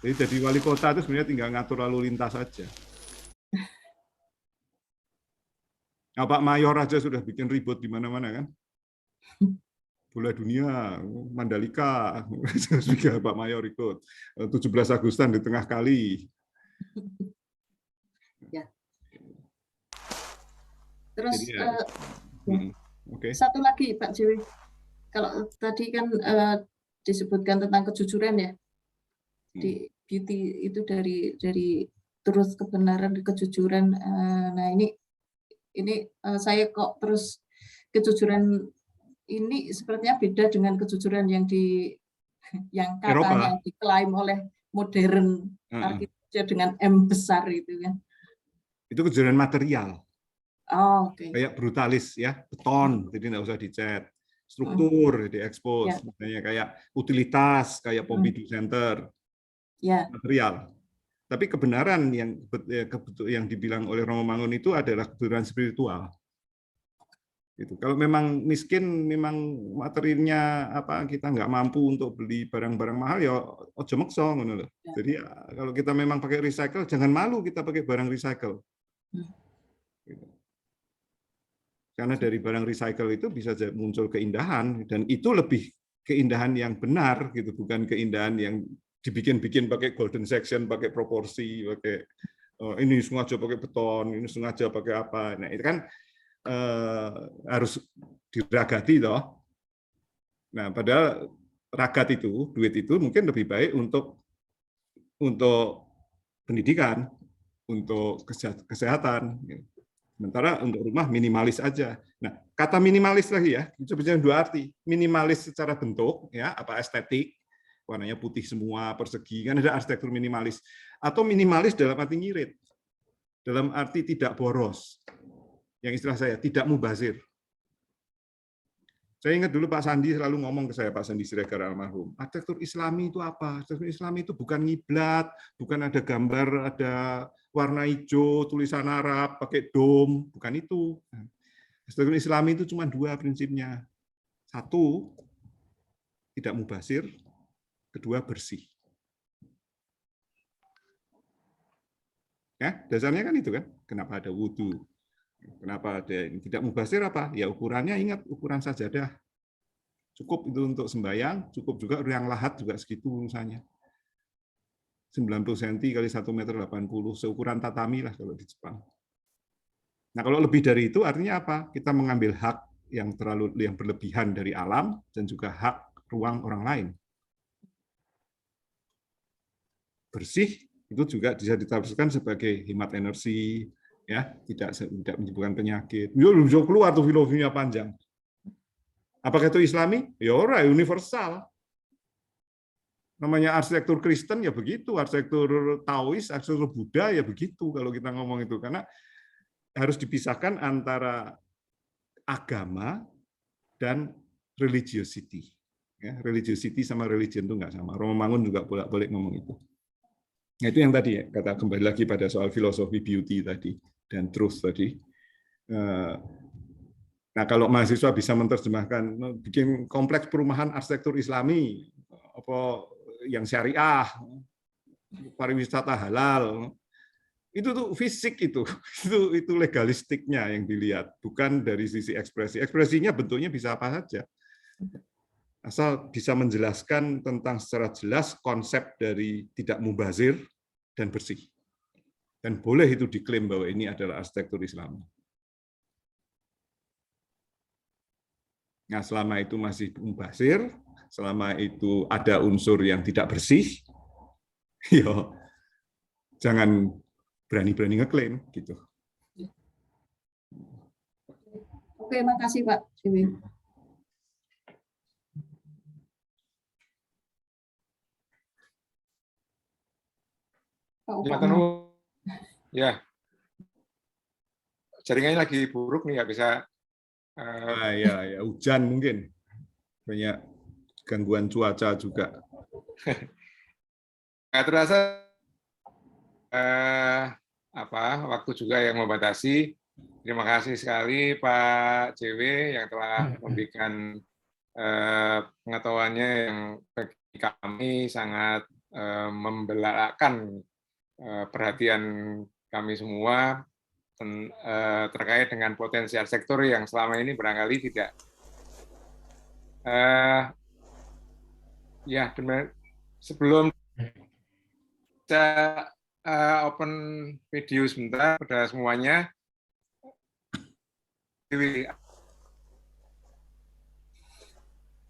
Jadi wali kota itu sebenarnya tinggal ngatur lalu lintas saja. Nah, Pak Mayor aja sudah bikin ribut di mana-mana kan. Bola dunia, Mandalika, juga Pak Mayor ikut. 17 Agustan di tengah kali.
Ya. Terus
okay.
Satu lagi Pak Jiwi, kalau tadi kan disebutkan tentang kejujuran ya, di beauty itu dari terus kebenaran, kejujuran. Nah ini saya kok terus kejujuran ini sepertinya beda dengan kejujuran yang katanya diklaim oleh modern arsitektur dengan M besar itu kan.
Itu kejujuran material.
Oh, okay.
Kayak brutalis ya, beton, jadi nggak usah dicat. Struktur diekspos, misalnya kayak utilitas, kayak Pompidou Center.
Ya,
material. Tapi kebenaran yang dibilang oleh Romo Mangun itu adalah kebenaran spiritual. Gitu. Kalau memang miskin, memang materinya kita nggak mampu untuk beli barang-barang mahal, ya ojo meksa ngono lho. Jadi kalau kita memang pakai recycle, jangan malu kita pakai barang recycle. Gitu. Karena dari barang recycle itu bisa muncul keindahan, dan itu lebih keindahan yang benar, gitu, bukan keindahan yang dibikin-bikin pakai golden section, pakai proporsi, pakai ini sengaja pakai beton, ini sengaja pakai apa. Nah, itu kan harus diragati toh. Nah, padahal ragat itu, duit itu mungkin lebih baik untuk pendidikan, untuk kesehatan. Sementara untuk rumah minimalis aja. Nah, kata minimalis lagi ya, itu bisa dua arti. Minimalis secara bentuk, ya, estetik, warnanya putih semua, persegi, kan ada arsitektur minimalis. Atau minimalis dalam arti ngirit, dalam arti tidak boros. Yang istilah saya, tidak mubazir. Saya ingat dulu Pak Sandi selalu ngomong ke saya, Pak Sandi Siregar almarhum, arsitektur Islami itu apa? Arsitektur Islami itu bukan ngiblat, bukan ada gambar, ada warna hijau, tulisan Arab, pakai dom, bukan itu. Arsitektur Islami itu cuma dua prinsipnya. Satu, tidak mubazir. Kedua, bersih. Ya, dasarnya kan itu kan. Kenapa ada wudhu? Kenapa ada ini? Tidak mubazir apa? Ya ukurannya, ingat ukuran sajadah. Cukup itu untuk sembahyang, cukup juga yang lahat juga segitu misalnya. 90 cm kali 1,80 meter, seukuran tatami lah kalau di Jepang. Nah, kalau lebih dari itu artinya apa? Kita mengambil hak yang berlebihan dari alam dan juga hak ruang orang lain. Bersih itu juga bisa ditafsirkan sebagai hemat energi, ya, tidak menyebabkan penyakit. Yo bisa keluar tuh filosofinya panjang. Apakah itu Islami? Ya ora, universal. Namanya arsitektur Kristen ya begitu, arsitektur Taois, arsitektur Buddha ya begitu kalau kita ngomong itu, karena harus dipisahkan antara agama dan religiosity. Ya, religiosity sama religion itu nggak sama. Romo Mangun juga bolak-balik ngomong itu. Nah, itu yang tadi ya, kembali lagi pada soal filosofi beauty tadi dan truth tadi. Nah, kalau mahasiswa bisa menerjemahkan, bikin kompleks perumahan arsitektur Islami, apa yang syariah, pariwisata halal, itu tuh fisik itu legalistiknya yang dilihat, bukan dari sisi ekspresi. Ekspresinya bentuknya bisa apa saja, asal bisa menjelaskan tentang secara jelas konsep dari tidak mubazir dan bersih. Dan boleh itu diklaim bahwa ini adalah arsitektur Islam. Nah, selama itu masih mubazir, selama itu ada unsur yang tidak bersih, ya jangan berani-berani ngeklaim gitu.
Oke, makasih Pak Dewi.
Ya, jaringannya lagi buruk nih, nggak bisa.
Ya, hujan mungkin, banyak gangguan cuaca juga.
Nggak terasa waktu juga yang membatasi. Terima kasih sekali Pak JW yang telah memberikan pengetahuannya yang bagi kami sangat membelakangkan perhatian kami semua terkait dengan potensi arsitektur yang selama ini barangkali tidak ya benar. Sebelum kita open video sebentar pada semuanya,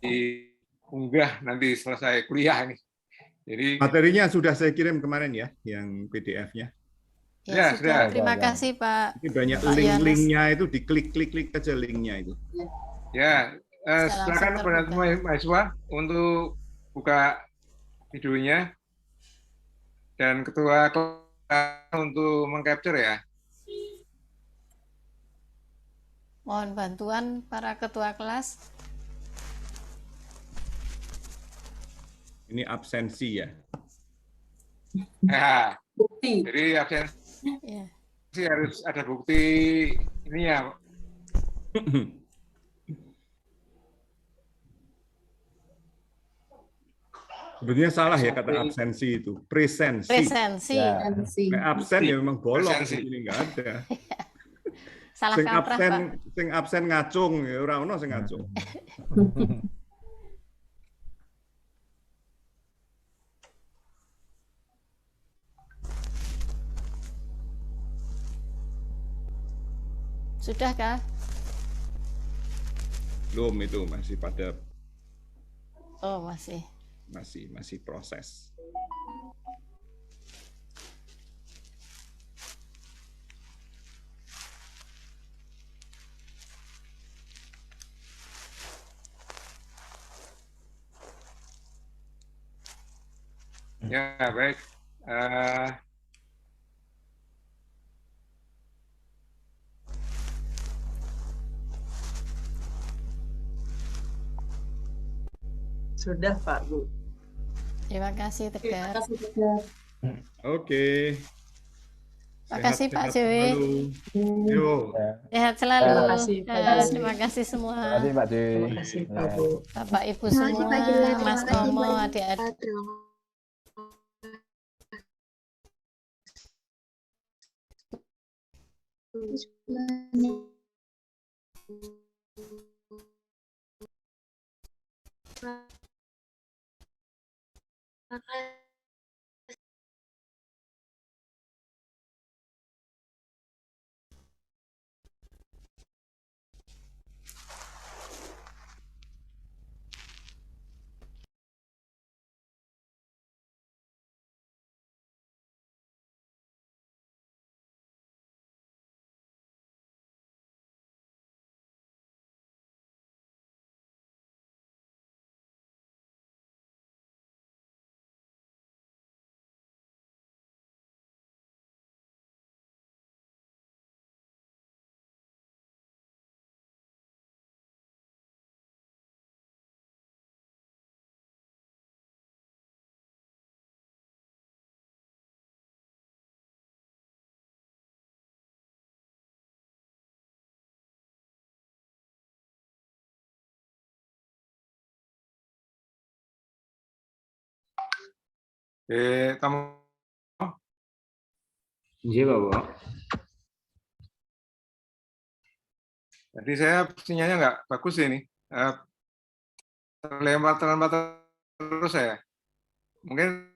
diunggah nanti selesai kuliah nih. Jadi
materinya sudah saya kirim kemarin ya, yang PDF-nya.
Ya, sudah. Terima kasih Pak.
Ini banyak link-linknya itu, diklik aja linknya itu.
Ya, silakan pada semua mahasiswa untuk buka videonya dan ketua untuk mengcapture ya.
Mohon bantuan para ketua kelas.
Ini absensi ya.
Nah,
Bukti.
jadi absensi
Ya.
harus ada bukti ini ya.
Sebetulnya salah ya kata absensi itu, presensi.
Presensi.
Ya.
Absensi.
Absen ya memang bolong,
Presensi.
di sini nggak ada.
Salah
Sing
kaprah,
absen,
Pak.
sing absen ngacung ya ora ono sing ngacung.
Sudahkah?
Belum, itu masih pada
Oh, masih.
masih proses.
Ya, baik.
Sudah, Pak, Bu.
Terima kasih,
Terima
Tegar.
kasih Tegar.
Oke.
Makasih, Pak
Sehat-sehat
Jowi.
selalu. Yo.
Sehat selalu.
Terima kasih, Pak
Ya,
Jowi.
terima kasih semua.
Terima kasih Pak Joy.
Terima kasih, Pak, Bu.
Bapak Ibu
Terima kasih,
semua,
Pak Jowi. Terima
Mas
kasih,
Tomo,
Mbak
adik-adik.
Terima kasih.
Kamu
Iya, Bapak.
Tadi saya sinyalnya nggak bagus ini. Terlempar terus saya. Mungkin